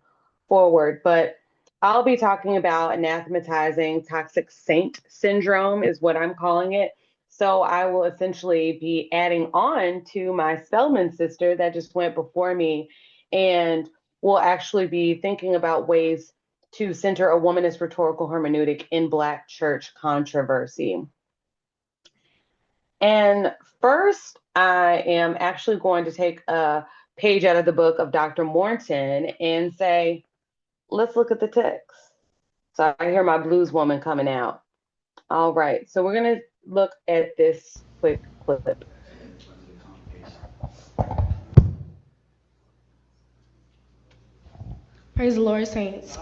forward. But I'll be talking about anathematizing toxic saint syndrome is what I'm calling it. So I will essentially be adding on to my Spelman sister that just went before me, and we'll actually be thinking about ways to center a womanist rhetorical hermeneutic in Black church controversy. And first, I am actually going to take a page out of the book of Dr. Morton and say, let's look at the text. So I hear my blues woman coming out. All right, so we're going to look at this quick clip. Praise the Lord, saints.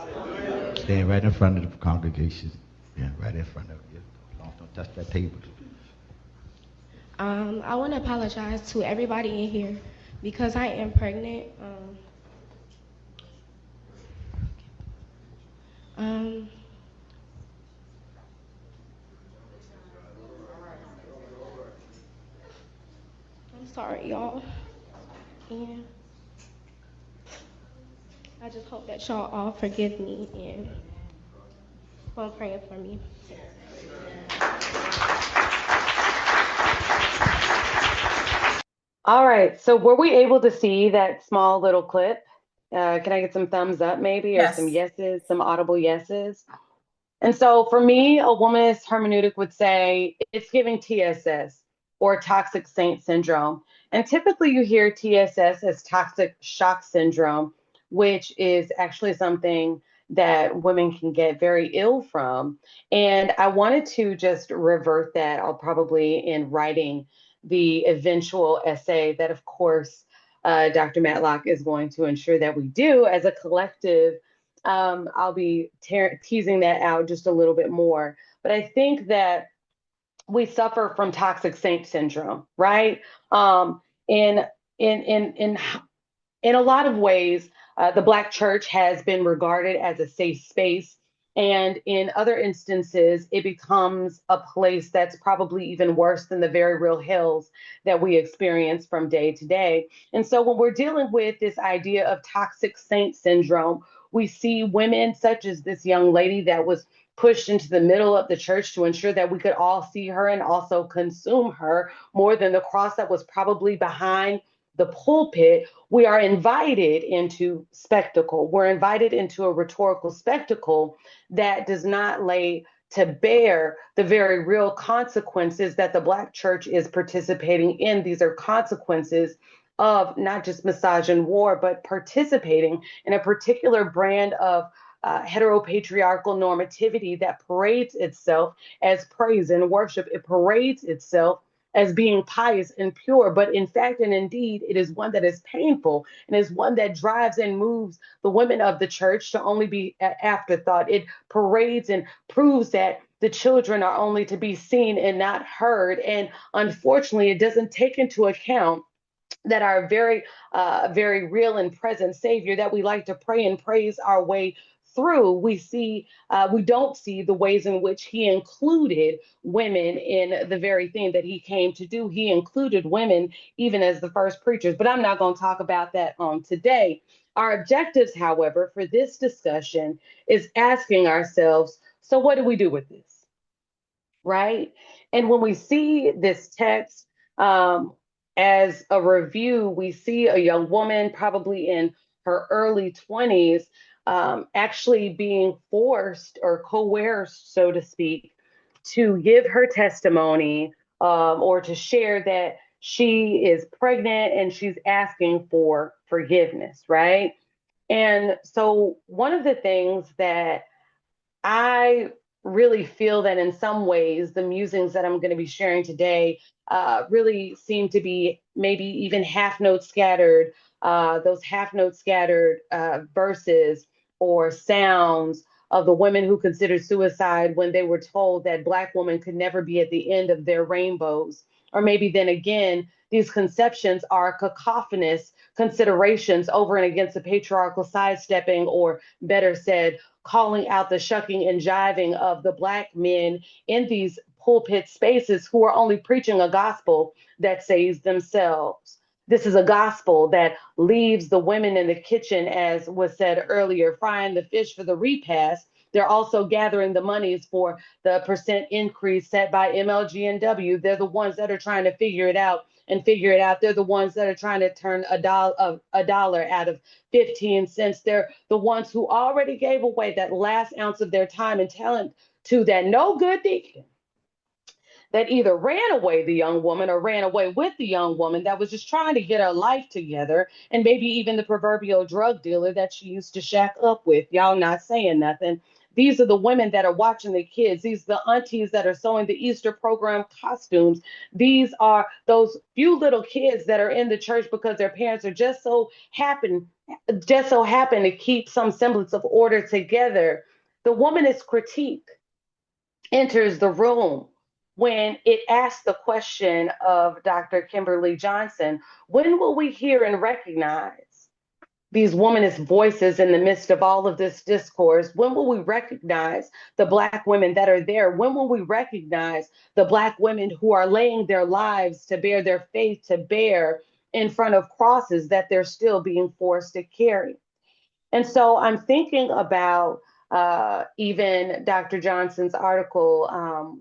Stand right in front of the congregation. Yeah, right in front of you. Don't touch that table. I want to apologize to everybody in here because I am pregnant. I'm sorry, y'all. And I just hope that y'all all forgive me and keep praying for me. All right, so were we able to see that small little clip? Can I get some thumbs up maybe, or some Yes. yeses, some audible yeses? And so for me, a womanist hermeneutic would say it's giving TSS, or toxic saint syndrome. And typically you hear TSS as toxic shock syndrome, which is actually something that women can get very ill from. And I wanted to just revert that. I'll probably in writing the eventual essay that, of course, Dr. Madlock is going to ensure that we do as a collective. I'll be teasing that out just a little bit more. But I think that we suffer from toxic saint syndrome, right? In in in in in a lot of ways, the Black church has been regarded as a safe space. And in other instances, it becomes a place that's probably even worse than the very real hills that we experience from day to day. And so when we're dealing with this idea of toxic saint syndrome, we see women such as this young lady that was pushed into the middle of the church to ensure that we could all see her and also consume her more than the cross that was probably behind the pulpit. We are invited into spectacle. We're invited into a rhetorical spectacle that does not lay to bear the very real consequences that the Black church is participating in. These are consequences of not just misogyn war, but participating in a particular brand of heteropatriarchal normativity that parades itself as praise and worship. It parades itself as being pious and pure, but in fact and indeed, it is one that is painful and is one that drives and moves the women of the church to only be an afterthought. It parades and proves that the children are only to be seen and not heard. And unfortunately, it doesn't take into account that our very real and present Savior, that we like to pray and praise our way through, we don't see the ways in which he included women in the very thing that he came to do. He included women even as the first preachers, but I'm not going to talk about that on today. Our objectives, however, for this discussion is asking ourselves, so what do we do with this, right? And when we see this text as a review, we see a young woman, probably in her early 20s, actually being forced or coerced, so to speak, to give her testimony or to share that she is pregnant and she's asking for forgiveness, right? And so, one of the things that I really feel that in some ways, the musings that I'm going to be sharing today really seem to be maybe even half note scattered, those half note scattered verses or sounds of the women who considered suicide when they were told that Black women could never be at the end of their rainbows. Or maybe then again, these conceptions are cacophonous considerations over and against the patriarchal sidestepping, or better said, calling out the shucking and jiving of the Black men in these pulpit spaces who are only preaching a gospel that saves themselves. This is a gospel that leaves the women in the kitchen, as was said earlier, frying the fish for the repast. They're also gathering the monies for the percent increase set by MLG&W. They're the ones that are trying to figure it out and figure it out. They're the ones that are trying to turn a dollar out of 15 cents. They're the ones who already gave away that last ounce of their time and talent to that no good deacon that either ran away the young woman or ran away with the young woman that was just trying to get her life together, and maybe even the proverbial drug dealer that she used to shack up with. Y'all not saying nothing. These are the women that are watching the kids. These are the aunties that are sewing the Easter program costumes. These are those few little kids that are in the church because their parents are just so happen to keep some semblance of order together. The womanist critique enters the room when it asks the question of Dr. Kimberly Johnson, when will we hear and recognize these womanist voices in the midst of all of this discourse? When will we recognize the Black women that are there? When will we recognize the Black women who are laying their lives to bear their faith to bear in front of crosses that they're still being forced to carry? And so I'm thinking about even Dr. Johnson's article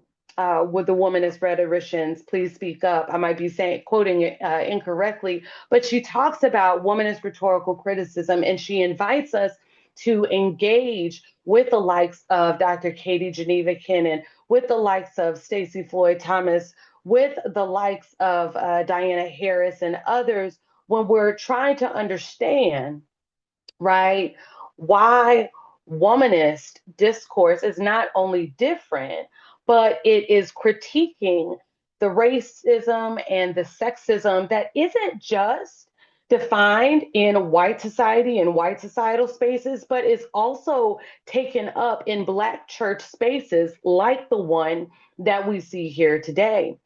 with the Womanist Rhetoricians, Please Speak Up. I might be quoting it incorrectly, but she talks about womanist rhetorical criticism, and she invites us to engage with the likes of Dr. Katie Geneva Kennan, with the likes of Stacey Floyd Thomas, with the likes of Dianna Harris and others, when we're trying to understand, right, why womanist discourse is not only different, but it is critiquing the racism and the sexism that isn't just defined in white society and white societal spaces, but is also taken up in Black church spaces like the one that we see here today.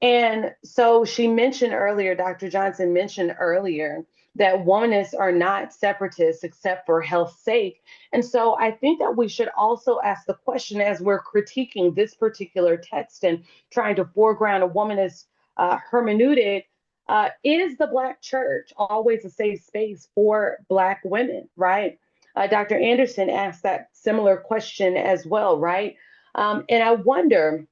And so she mentioned earlier, Dr. Johnson mentioned earlier, that womanists are not separatists except for health's sake. And so I think that we should also ask the question, as we're critiquing this particular text and trying to foreground a womanist hermeneutic, is the Black church always a safe space for Black women, right? Dr. Anderson asked that similar question as well, right? And I wonder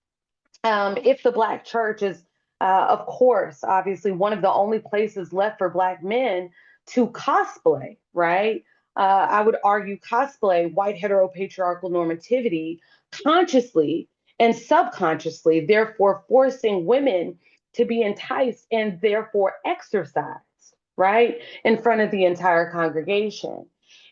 if the Black church is, of course, obviously one of the only places left for Black men to cosplay, right? I would argue cosplay white heteropatriarchal normativity consciously and subconsciously, therefore forcing women to be enticed and therefore exercised, right, in front of the entire congregation.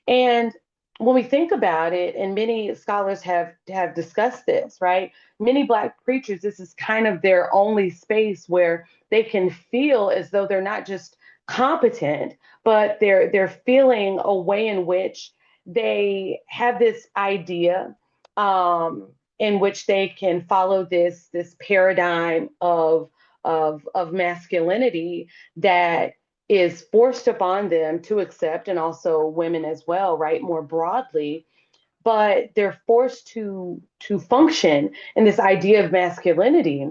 And when we think about it, and many scholars have discussed this, right? Many Black preachers, this is kind of their only space where they can feel as though they're not just competent, but they're feeling a way in which they have this idea in which they can follow this paradigm of masculinity that is forced upon them to accept, and also women as well, right, more broadly. but they're forced to function in this idea of masculinity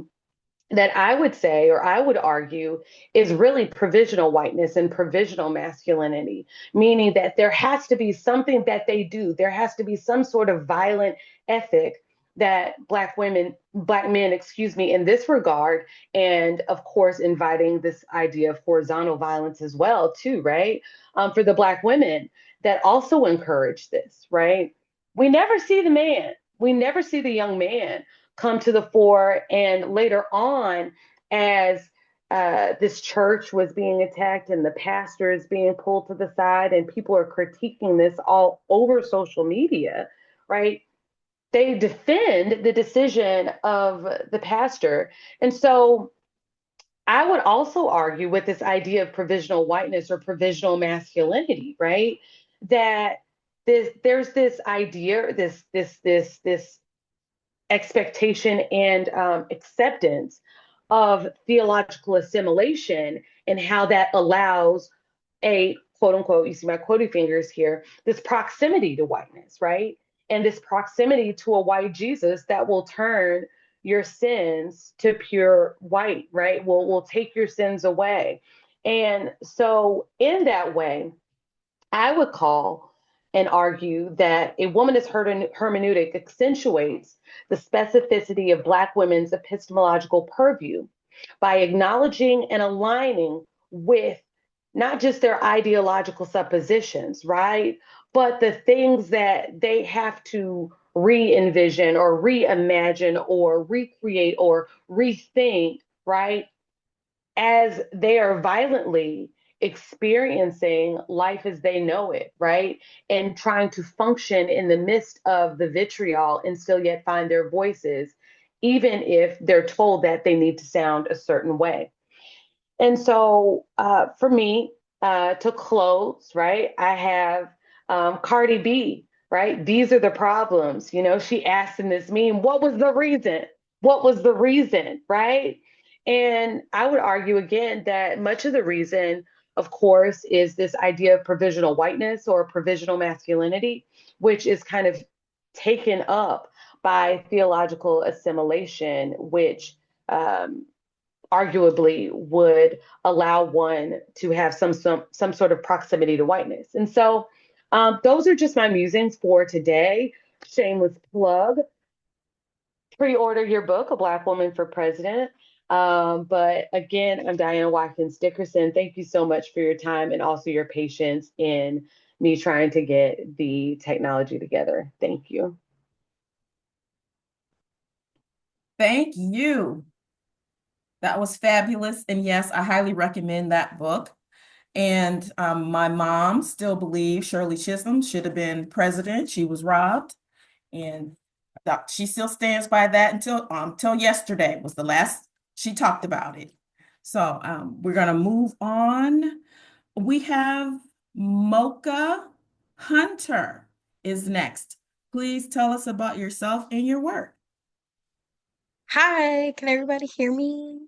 that I would say, or I would argue, is really provisional whiteness and provisional masculinity, meaning that there has to be something that they do. There has to be some sort of violent ethic that Black women, Black men, excuse me, in this regard, and of course, inviting this idea of horizontal violence as well, too, right? For the Black women that also encourage this, right? We never see the man. We never see the young man come to the fore. And later on, as this church was being attacked and the pastor is being pulled to the side and people are critiquing this all over social media, right? They defend the decision of the pastor. And so I would also argue with this idea of provisional whiteness or provisional masculinity, right? That there's this idea, this expectation and acceptance of theological assimilation and how that allows a quote unquote, you see my quoting fingers here, this proximity to whiteness, right? And this proximity to a white Jesus that will turn your sins to pure white, right? Will take your sins away. And so in that way, I would call and argue that a womanist hermeneutic accentuates the specificity of Black women's epistemological purview by acknowledging and aligning with not just their ideological suppositions, right? But the things that they have to re envision or reimagine or recreate or rethink, right? As they are violently experiencing life as they know it, right? And trying to function in the midst of the vitriol and still yet find their voices, even if they're told that they need to sound a certain way. And so for me, to close, right, I have Cardi B, right? These are the problems. You know, she asked in this meme, what was the reason? What was the reason, right? And I would argue again that much of the reason, of course, is this idea of provisional whiteness or provisional masculinity, which is kind of taken up by theological assimilation, which arguably would allow one to have some sort of proximity to whiteness. And so those are just my musings for today. Shameless plug. Pre-order your book, A Black Woman for President. But again, I'm Dianna Watkins Dickerson. Thank you so much for your time and also your patience in me trying to get the technology together. Thank you. Thank you. That was fabulous. And yes, I highly recommend that book. And my mom still believes Shirley Chisholm should have been president. She was robbed. And she still stands by that until yesterday was the last she talked about it. So we're going to move on. We have Mocha Hunter is next. Please tell us about yourself and your work. Hi, can everybody hear me?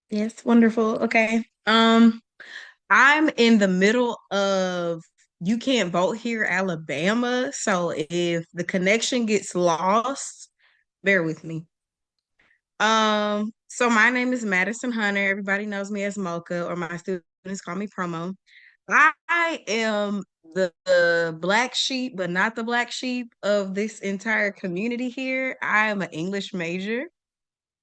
Yes, wonderful. Okay. I'm in the middle of You Can't Vote Here, Alabama. So if the connection gets lost, bear with me. So my name is Madison Hunter. Everybody knows me as Mocha, or my students call me Promo. I am the black sheep, but not the black sheep of this entire community here. I am an English major.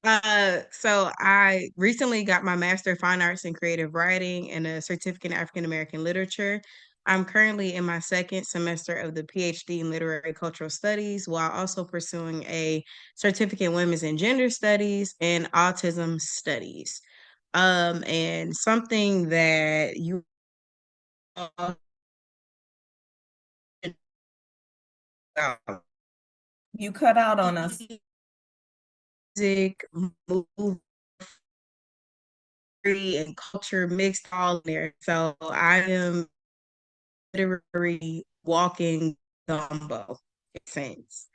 So I recently got my Master of Fine Arts in Creative Writing and a certificate in African American Literature. I'm currently in my second semester of the PhD in Literary Cultural Studies, while also pursuing a certificate in Women's and Gender Studies and Autism Studies. And something that you You cut out on us. music, movie, and culture mixed all in there. So I am literary walking gumbo, in a sense.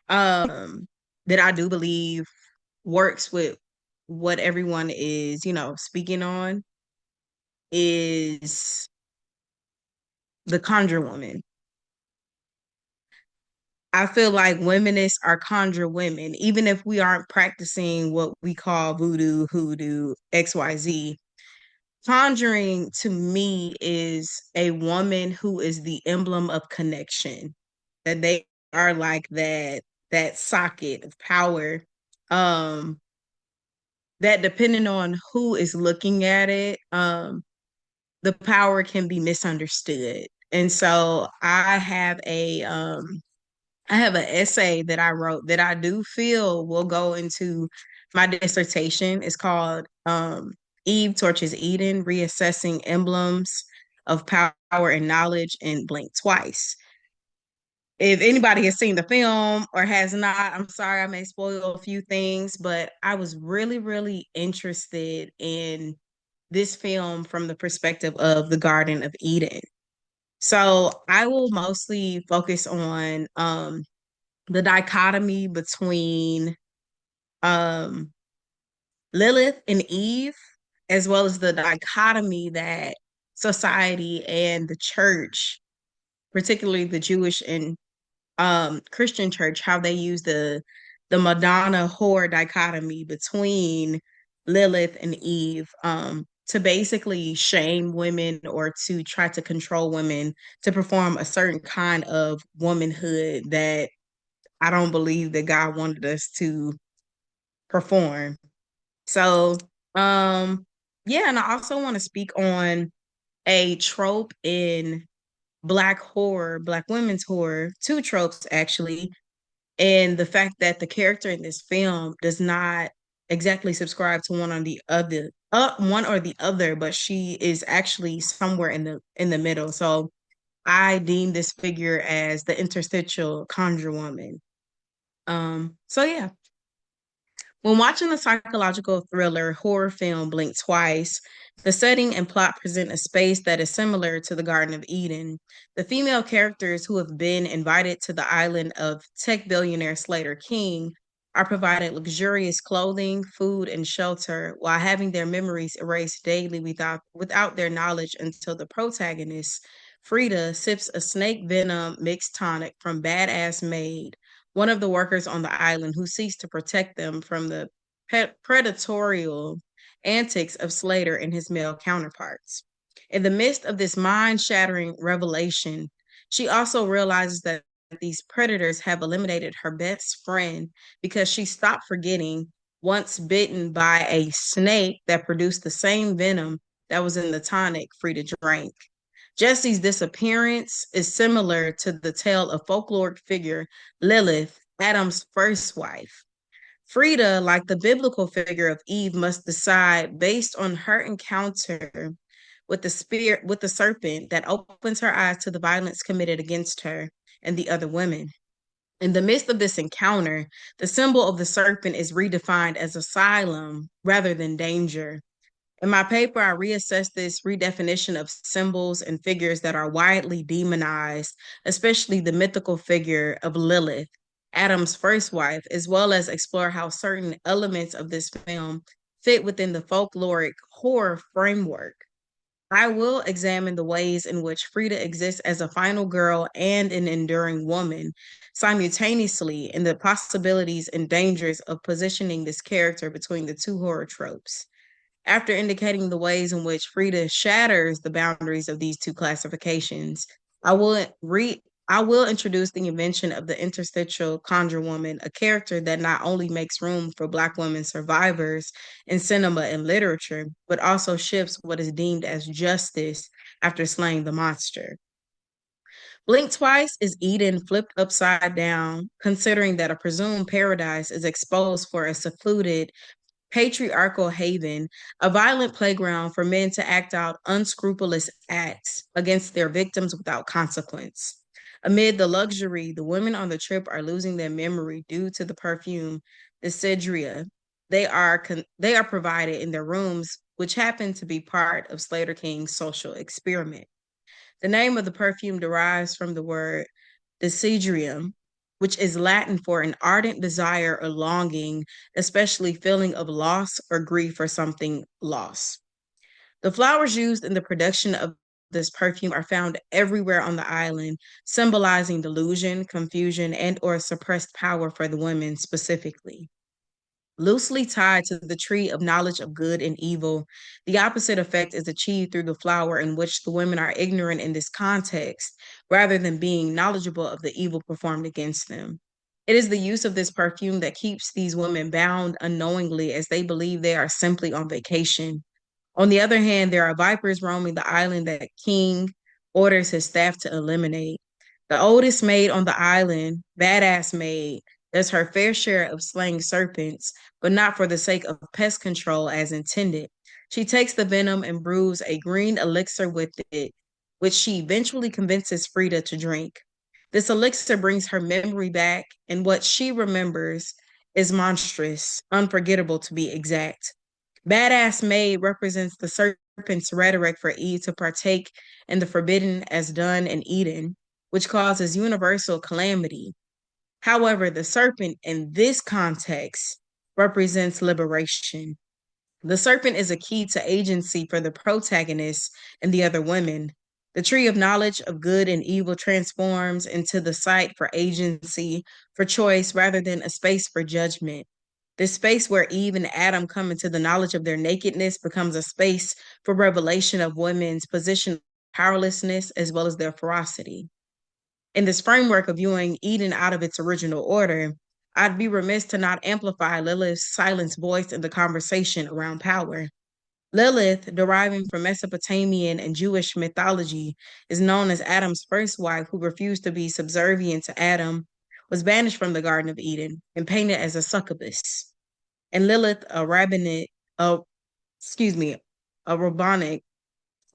That I do believe works with what everyone is, speaking on is the Conjure Woman. I feel like womanists are conjure women, even if we aren't practicing what we call voodoo, hoodoo, XYZ. Conjuring to me is a woman who is the emblem of connection, that they are like that socket of power. That depending on who is looking at it, the power can be misunderstood. And so I have an essay that I wrote that I do feel will go into my dissertation. It's called Eve Torches Eden, Reassessing Emblems of Power and Knowledge in Blink Twice. If anybody has seen the film or has not, I'm sorry, I may spoil a few things, but I was really, really interested in this film from the perspective of the Garden of Eden. So I will mostly focus on the dichotomy between um, Lilith and Eve, as well as the dichotomy that society and the church, particularly the Jewish and Christian church, how they use the Madonna whore dichotomy between Lilith and Eve, to basically shame women or to try to control women to perform a certain kind of womanhood that I don't believe that God wanted us to perform. So, yeah, and I also want to speak on a trope in Black horror, Black women's horror, two tropes actually, and the fact that the character in this film does not exactly subscribe to one or the other, but she is actually somewhere in the middle. So I deem this figure as the interstitial conjure woman. So yeah. When watching the psychological thriller horror film Blink Twice, the setting and plot present a space that is similar to the Garden of Eden. The female characters who have been invited to the island of tech billionaire Slater King are provided luxurious clothing, food, and shelter while having their memories erased daily without their knowledge until the protagonist, Frida, sips a snake venom mixed tonic from Badass Maid, one of the workers on the island who seeks to protect them from the predatorial antics of Slater and his male counterparts. In the midst of this mind shattering revelation, she also realizes that these predators have eliminated her best friend because she stopped forgetting once bitten by a snake that produced the same venom that was in the tonic Frida drank. Jesse's disappearance is similar to the tale of folkloric figure Lilith, Adam's first wife. Frida, like the biblical figure of Eve, must decide based on her encounter with the serpent that opens her eyes to the violence committed against her and the other women. In the midst of this encounter, the symbol of the serpent is redefined as asylum rather than danger. In my paper, I reassess this redefinition of symbols and figures that are widely demonized, especially the mythical figure of Lilith, Adam's first wife, as well as explore how certain elements of this film fit within the folkloric horror framework. I will examine the ways in which Frida exists as a final girl and an enduring woman, simultaneously, and the possibilities and dangers of positioning this character between the two horror tropes. After indicating the ways in which Frida shatters the boundaries of these two classifications, I will introduce the invention of the interstitial conjure woman, a character that not only makes room for Black women survivors in cinema and literature, but also shifts what is deemed as justice after slaying the monster. Blink Twice is Eden flipped upside down, considering that a presumed paradise is exposed for a secluded patriarchal haven, a violent playground for men to act out unscrupulous acts against their victims without consequence. Amid the luxury, the women on the trip are losing their memory due to the perfume, the Cedria. They are provided in their rooms, which happen to be part of Slater King's social experiment. The name of the perfume derives from the word desiderium, which is Latin for an ardent desire or longing, especially feeling of loss or grief for something lost. The flowers used in the production of this perfume are found everywhere on the island, symbolizing delusion, confusion, and/or suppressed power for the women specifically. Loosely tied to the tree of knowledge of good and evil, the opposite effect is achieved through the flower in which the women are ignorant in this context, rather than being knowledgeable of the evil performed against them. It is the use of this perfume that keeps these women bound unknowingly as they believe they are simply on vacation. On the other hand, there are vipers roaming the island that King orders his staff to eliminate. The oldest maid on the island, Badass Maid, does her fair share of slaying serpents, but not for the sake of pest control as intended. She takes the venom and brews a green elixir with it, which she eventually convinces Frida to drink. This elixir brings her memory back, and what she remembers is monstrous, unforgettable to be exact. Badass Maid represents the serpent's rhetoric for Eve to partake in the forbidden as done in Eden, which causes universal calamity. However, the serpent in this context represents liberation. The serpent is a key to agency for the protagonist and the other women. The tree of knowledge of good and evil transforms into the site for agency, for choice, rather than a space for judgment. This space where Eve and Adam come into the knowledge of their nakedness becomes a space for revelation of women's position of powerlessness as well as their ferocity. In this framework of viewing Eden out of its original order, I'd be remiss to not amplify Lilith's silenced voice in the conversation around power. Lilith, deriving from Mesopotamian and Jewish mythology, is known as Adam's first wife who refused to be subservient to Adam, was banished from the Garden of Eden and painted as a succubus. And Lilith, a rabbinic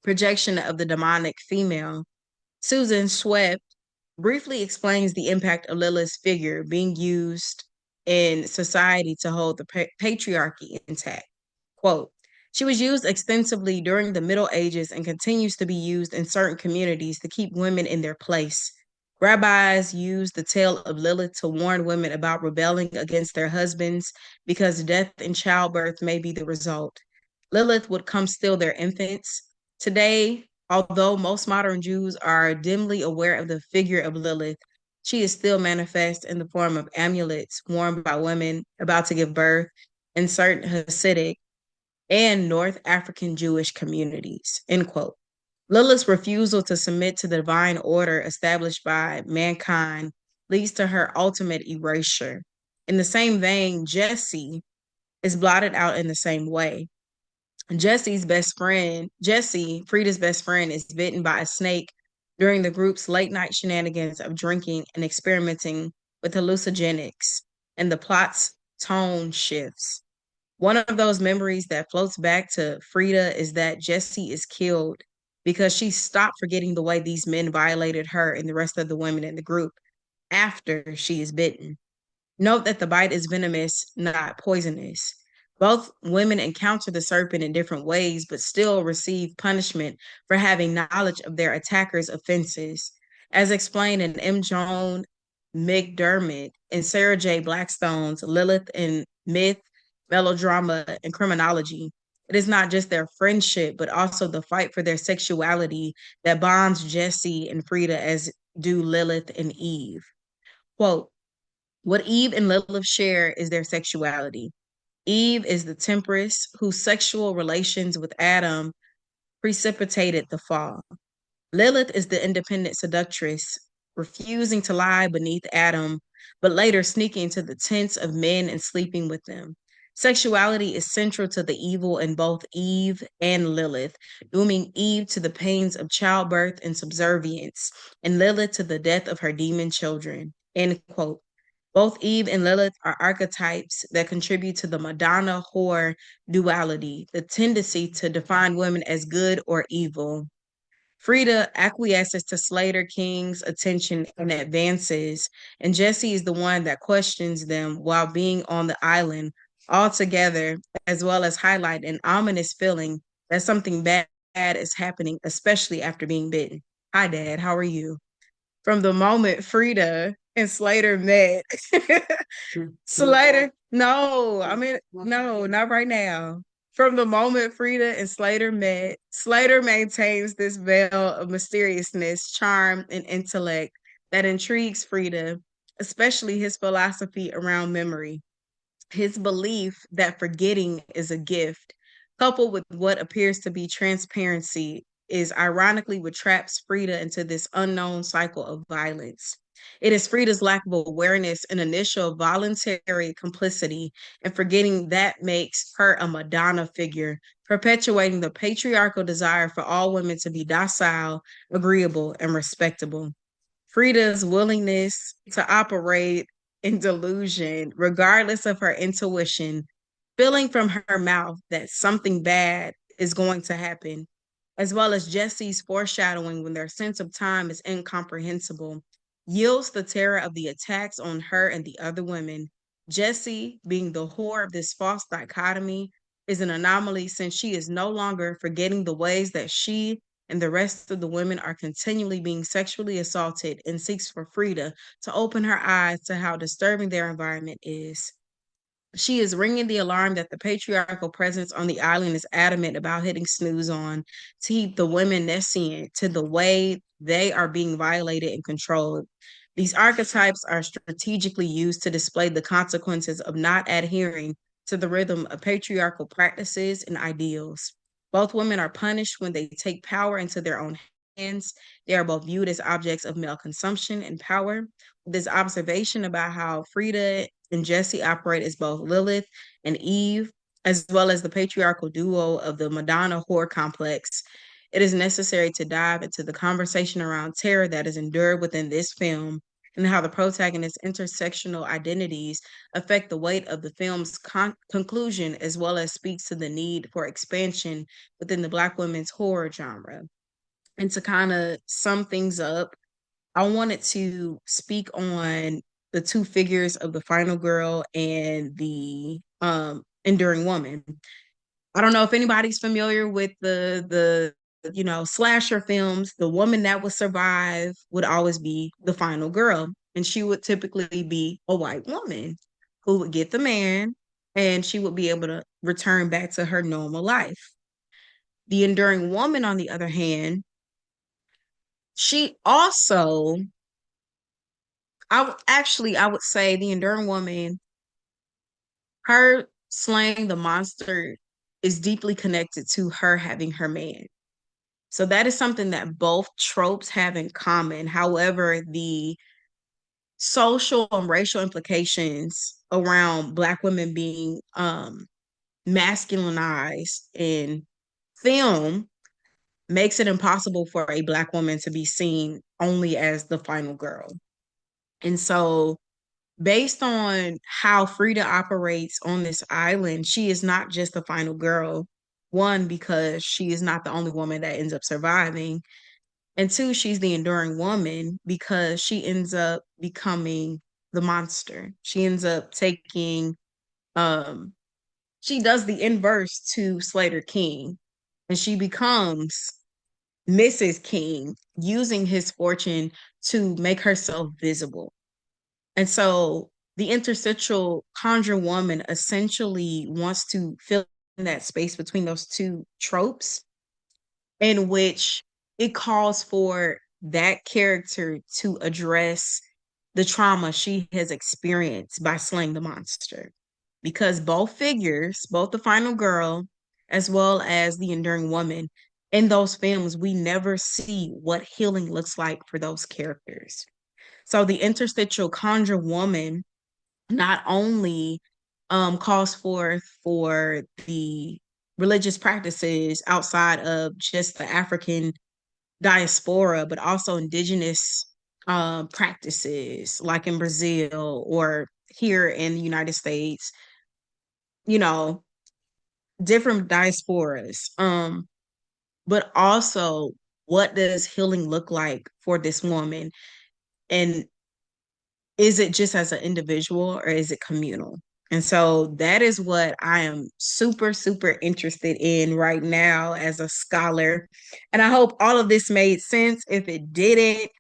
projection of the demonic female. Susan Schwebt briefly explains the impact of Lilith's figure being used in society to hold the patriarchy intact. Quote, she was used extensively during the Middle Ages and continues to be used in certain communities to keep women in their place. Rabbis use the tale of Lilith to warn women about rebelling against their husbands because death in childbirth may be the result. Lilith would come steal their infants. Today, although most modern Jews are dimly aware of the figure of Lilith, she is still manifest in the form of amulets worn by women about to give birth in certain Hasidic and North African Jewish communities, end quote. Lilith's refusal to submit to the divine order established by mankind leads to her ultimate erasure. In the same vein, Jesse is blotted out in the same way. Frida's best friend, is bitten by a snake during the group's late night shenanigans of drinking and experimenting with hallucinogenics, and the plot's tone shifts. One of those memories that floats back to Frida is that Jessie is killed because she stopped forgetting the way these men violated her and the rest of the women in the group after she is bitten. Note that the bite is venomous, not poisonous. Both women encounter the serpent in different ways, but still receive punishment for having knowledge of their attacker's offenses. As explained in M. Joan McDermott and Sarah J. Blackstone's Lilith in Myth, Melodrama, and Criminology, it is not just their friendship, but also the fight for their sexuality that bonds Jessie and Frida as do Lilith and Eve. Quote, what Eve and Lilith share is their sexuality. Eve is the temptress whose sexual relations with Adam precipitated the fall. Lilith is the independent seductress, refusing to lie beneath Adam, but later sneaking into the tents of men and sleeping with them. Sexuality is central to the evil in both Eve and Lilith, dooming Eve to the pains of childbirth and subservience, and Lilith to the death of her demon children. End quote. Both Eve and Lilith are archetypes that contribute to the Madonna whore duality, the tendency to define women as good or evil. Frida acquiesces to Slater King's attention and advances, and Jessie is the one that questions them while being on the island altogether, as well as highlight an ominous feeling that something bad is happening, especially after being bitten. Hi, Dad. How are you? From the moment Frida and Slater met, Slater, no, not right now. From the moment Frida and Slater met, Slater maintains this veil of mysteriousness, charm, and intellect that intrigues Frida, especially his philosophy around memory. His belief that forgetting is a gift, coupled with what appears to be transparency, is ironically what traps Frida into this unknown cycle of violence. It is Frida's lack of awareness and initial voluntary complicity and forgetting that makes her a Madonna figure, perpetuating the patriarchal desire for all women to be docile, agreeable, and respectable. Frida's willingness to operate in delusion, regardless of her intuition, feeling from her mouth that something bad is going to happen, as well as Jesse's foreshadowing when their sense of time is incomprehensible, yields the terror of the attacks on her and the other women. Jesse, being the whore of this false dichotomy, is an anomaly since she is no longer forgetting the ways that she and the rest of the women are continually being sexually assaulted and seeks for Frida to open her eyes to how disturbing their environment is. She is ringing the alarm that the patriarchal presence on the island is adamant about hitting snooze on to keep the women nescient to the way they are being violated and controlled. These archetypes are strategically used to display the consequences of not adhering to the rhythm of patriarchal practices and ideals. Both women are punished when they take power into their own hands. They are both viewed as objects of male consumption and power. This observation about how Frida and Jesse operate as both Lilith and Eve, as well as the patriarchal duo of the Madonna whore complex, it is necessary to dive into the conversation around terror that is endured within this film and how the protagonist's intersectional identities affect the weight of the film's conclusion, as well as speaks to the need for expansion within the Black women's horror genre. And to kind of sum things up, I wanted to speak on the two figures of the final girl and the enduring woman. I don't know if anybody's familiar with the slasher films. The woman that would survive would always be the final girl, and she would typically be a white woman who would get the man, and she would be able to return back to her normal life. The enduring woman, on the other hand, she also, I would say the enduring woman, her slaying the monster is deeply connected to her having her man. So that is something that both tropes have in common. However, the social and racial implications around Black women being masculinized in film makes it impossible for a Black woman to be seen only as the final girl. And so based on how Frida operates on this island, she is not just the final girl. One, because she is not the only woman that ends up surviving. And two, she's the enduring woman because she ends up becoming the monster. She ends up taking, she does the inverse to Slater King, and she becomes Mrs. King, using his fortune to make herself visible. And so the interstitial conjure woman essentially wants to fill in that space between those two tropes, in which it calls for that character to address the trauma she has experienced by slaying the monster. Because both figures, both the final girl as well as the enduring woman, in those films, we never see what healing looks like for those characters. So the interstitial conjure woman not only calls for the religious practices outside of just the African diaspora, but also indigenous practices like in Brazil or here in the United States, different diasporas. But also, what does healing look like for this woman? And is it just as an individual or is it communal? And so that is what I am super, super interested in right now as a scholar. And I hope all of this made sense. If it didn't,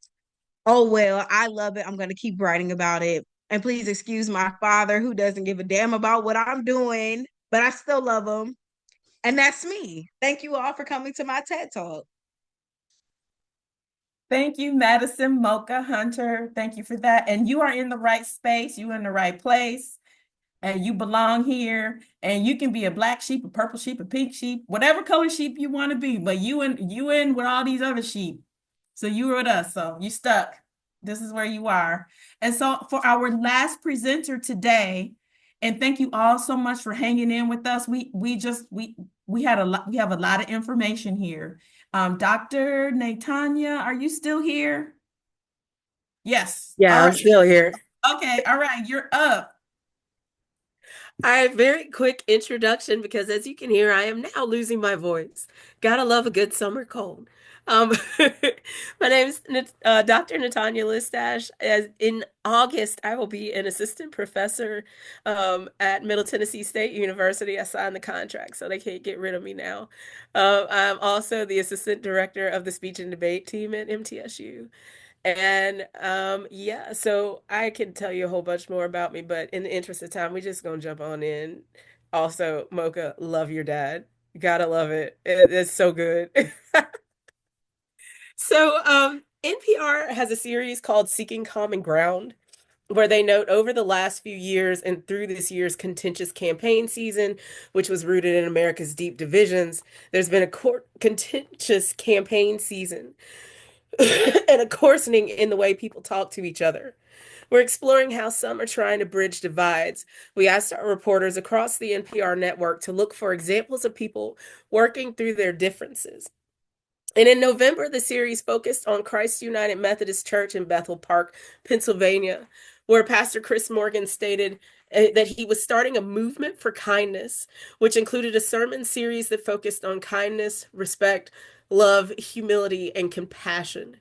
oh well, I love it. I'm going to keep writing about it. And please excuse my father who doesn't give a damn about what I'm doing, but I still love him. And that's me. Thank you all for coming to my TED Talk. Thank you, Madison, Mocha, Hunter. Thank you for that. And you are in the right space. You're in the right place. And you belong here. And you can be a black sheep, a purple sheep, a pink sheep, whatever color sheep you want to be. But you in with all these other sheep. So you were with us. So you stuck. This is where you are. And so for our last presenter today, and thank you all so much for hanging in with us. We have a lot of information here. Dr. Natonya, are you still here? Yes. Yeah, All I'm right. still here. Okay. All right. You're up. All right, very quick introduction because as you can hear, I am now losing my voice. Gotta love a good summer cold. Um, my name is Dr. Natonya Listach. As in August, I will be an assistant professor at Middle Tennessee State University. I signed the contract, so they can't get rid of me now. I'm also the assistant director of the speech and debate team at MTSU. And yeah, so I can tell you a whole bunch more about me, but in the interest of time, we're just gonna jump on in. Also, Mocha, love your dad. You gotta love it. It's so good. So, NPR has a series called Seeking Common Ground, where they note over the last few years and through this year's contentious campaign season, which was rooted in America's deep divisions, there's been a contentious campaign season and a coarsening in the way people talk to each other. We're exploring how some are trying to bridge divides. We asked our reporters across the NPR network to look for examples of people working through their differences. And in November, the series focused on Christ United Methodist Church in Bethel Park, Pennsylvania, where Pastor Chris Morgan stated that he was starting a movement for kindness, which included a sermon series that focused on kindness, respect, love, humility, and compassion.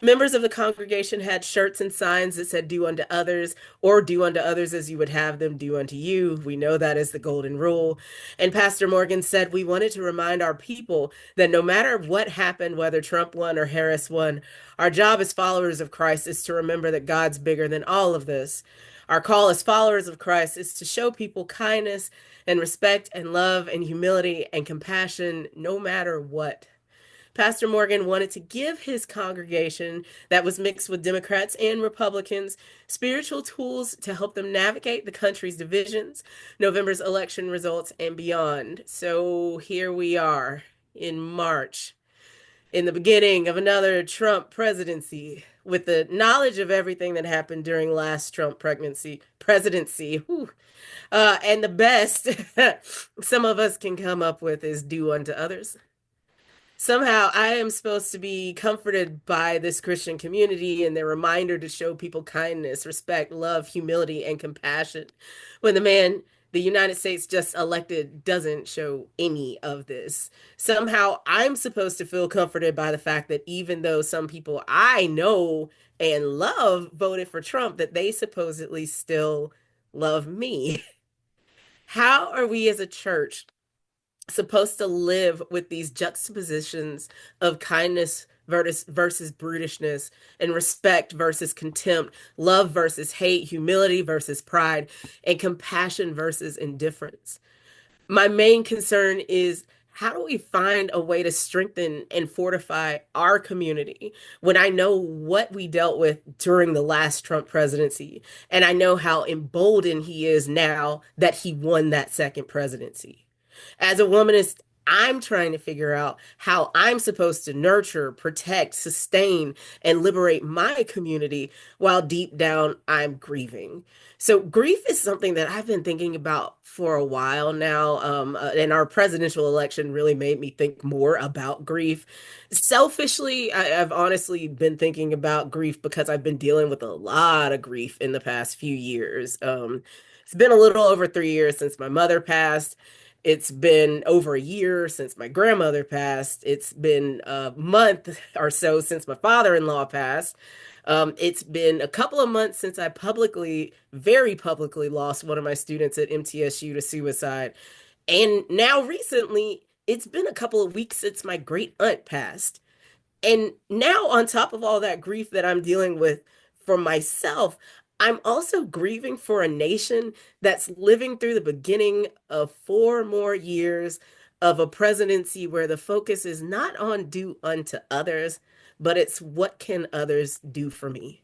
Members of the congregation had shirts and signs that said, "Do unto others," or "Do unto others as you would have them do unto you." We know that is the golden rule. And Pastor Morgan said, "We wanted to remind our people that no matter what happened, whether Trump won or Harris won, our job as followers of Christ is to remember that God's bigger than all of this. Our call as followers of Christ is to show people kindness and respect and love and humility and compassion no matter what." Pastor Morgan wanted to give his congregation, that was mixed with Democrats and Republicans, spiritual tools to help them navigate the country's divisions, November's election results, and beyond. So here we are in March, in the beginning of another Trump presidency, with the knowledge of everything that happened during last Trump presidency. And the best some of us can come up with is do unto others. Somehow I am supposed to be comforted by this Christian community and their reminder to show people kindness, respect, love, humility, and compassion, when the man the United States just elected doesn't show any of this. Somehow I'm supposed to feel comforted by the fact that even though some people I know and love voted for Trump, that they supposedly still love me. How are we as a church supposed to live with these juxtapositions of kindness versus brutishness, and respect versus contempt, love versus hate, humility versus pride, and compassion versus indifference? My main concern is, how do we find a way to strengthen and fortify our community when I know what we dealt with during the last Trump presidency, and I know how emboldened he is now that he won that second presidency? As a womanist, I'm trying to figure out how I'm supposed to nurture, protect, sustain, and liberate my community while deep down I'm grieving. So, grief is something that I've been thinking about for a while now. And our presidential election really made me think more about grief. Selfishly, I've honestly been thinking about grief because I've been dealing with a lot of grief in the past few years. It's been a little over 3 years since my mother passed. It's been over a year since my grandmother passed. It's been a month or so since my father-in-law passed. It's been a couple of months since I very publicly lost one of my students at MTSU to suicide. And now recently, it's been a couple of weeks since my great aunt passed. And now, on top of all that grief that I'm dealing with for myself, I'm also grieving for a nation that's living through the beginning of 4 more years of a presidency where the focus is not on do unto others, but it's what can others do for me?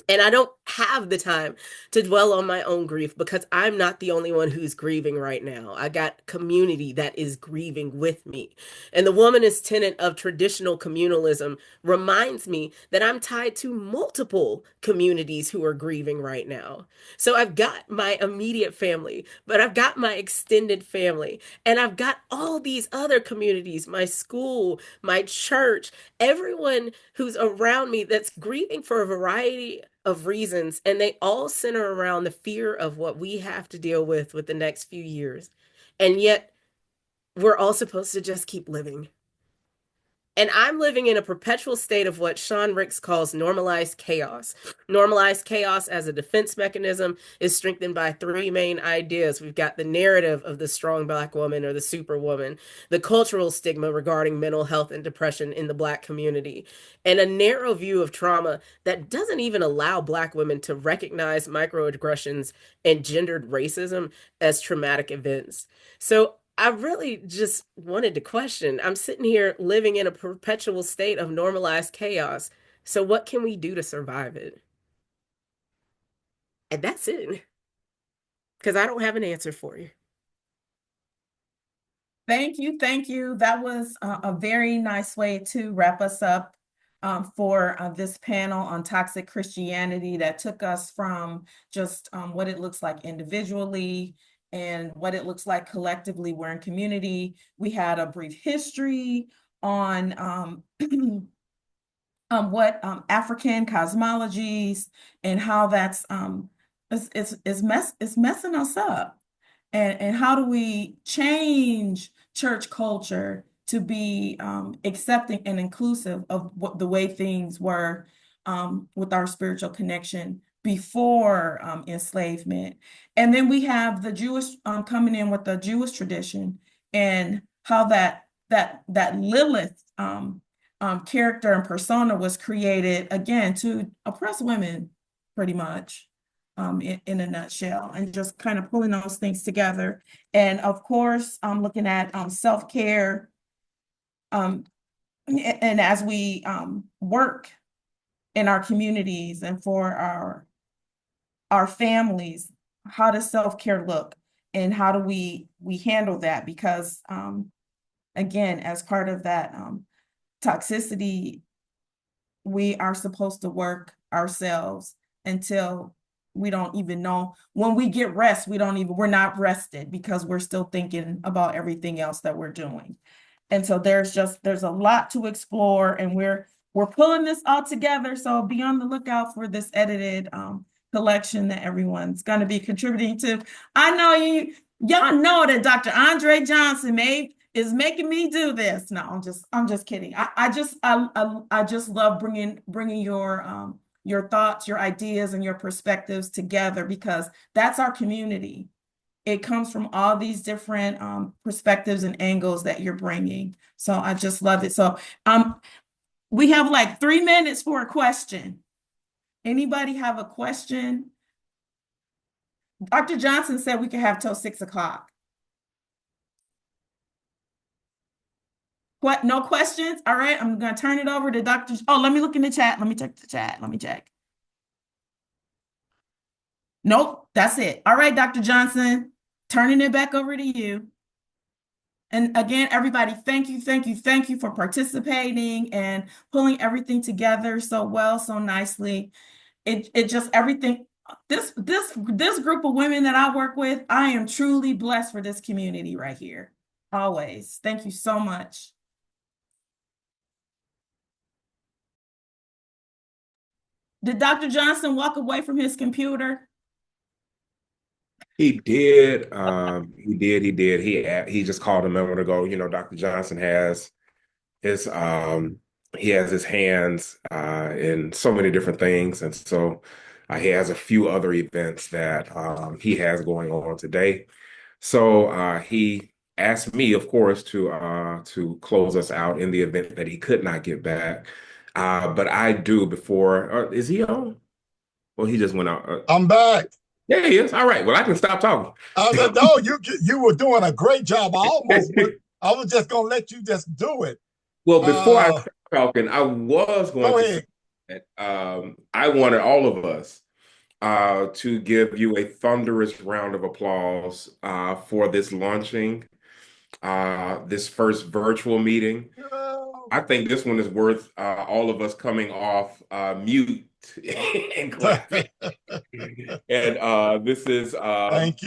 And I don't have the time to dwell on my own grief because I'm not the only one who's grieving right now. I got community that is grieving with me. And the womanist tenet of traditional communalism reminds me that I'm tied to multiple communities who are grieving right now. So I've got my immediate family, but I've got my extended family, and I've got all these other communities, my school, my church, everyone who's around me that's grieving for a variety of reasons, and they all center around the fear of what we have to deal with the next few years. And yet we're all supposed to just keep living. And I'm living in a perpetual state of what Sean Ricks calls normalized chaos. Normalized chaos as a defense mechanism is strengthened by three main ideas. We've got the narrative of the strong Black woman or the superwoman, the cultural stigma regarding mental health and depression in the Black community, and a narrow view of trauma that doesn't even allow Black women to recognize microaggressions and gendered racism as traumatic events. So I really just wanted to question. I'm sitting here living in a perpetual state of normalized chaos. So what can we do to survive it? And that's it. Because I don't have an answer for you. Thank you. Thank you. That was a very nice way to wrap us up for this panel on toxic Christianity that took us from just what it looks like individually and what it looks like collectively. We're in community. We had a brief history on what African cosmologies and how that's is messing us up. And how do we change church culture to be accepting and inclusive of what the way things were with our spiritual connection before enslavement? And then we have the Jewish coming in with the Jewish tradition and how that Lilith character and persona was created again to oppress women, pretty much. In a nutshell, and just kind of pulling those things together. And of course, I'm looking at self-care. And as we work in our communities and for our families, how does self-care look and how do we handle that? Because again, as part of that toxicity, we are supposed to work ourselves until we don't even know. When we get rest, we're not rested because we're still thinking about everything else that we're doing. And so there's a lot to explore, and we're pulling this all together. So be on the lookout for this edited collection that everyone's going to be contributing to. I know y'all know that Dr. Andre Johnson is making me do this. No, I'm just kidding. I just love bringing your thoughts, your ideas, and your perspectives together because that's our community. It comes from all these different perspectives and angles that you're bringing. So I just love it. So we have like 3 minutes for a question. Anybody have a question? Dr. Johnson said we could have till 6 o'clock. What? No questions? All right, I'm going to turn it over to Dr. Oh, let me look in the chat. Let me check the chat. Let me check. Nope, that's it. All right, Dr. Johnson, turning it back over to you. And again, everybody, thank you for participating and pulling everything together so well, so nicely. It just everything. This group of women that I work with, I am truly blessed for this community right here. Always. Thank you so much. Did Dr. Johnson walk away from his computer? He did. He did. He just called a moment ago. You know, Dr. Johnson has his hands in so many different things, and so he has a few other events that he has going on today. So he asked me, of course, to close us out in the event that he could not get back. But I do before. Is he on? Well, he just went out. I'm back. Yeah, he is. All right. Well, I can stop talking. I was like, no, you were doing a great job. I was just gonna let you just do it. Well, before I start talking, I was going Go to ahead. say that I wanted all of us to give you a thunderous round of applause for this launching, this first virtual meeting. I think this one is worth all of us coming off mute and clapping. And this is Thank you.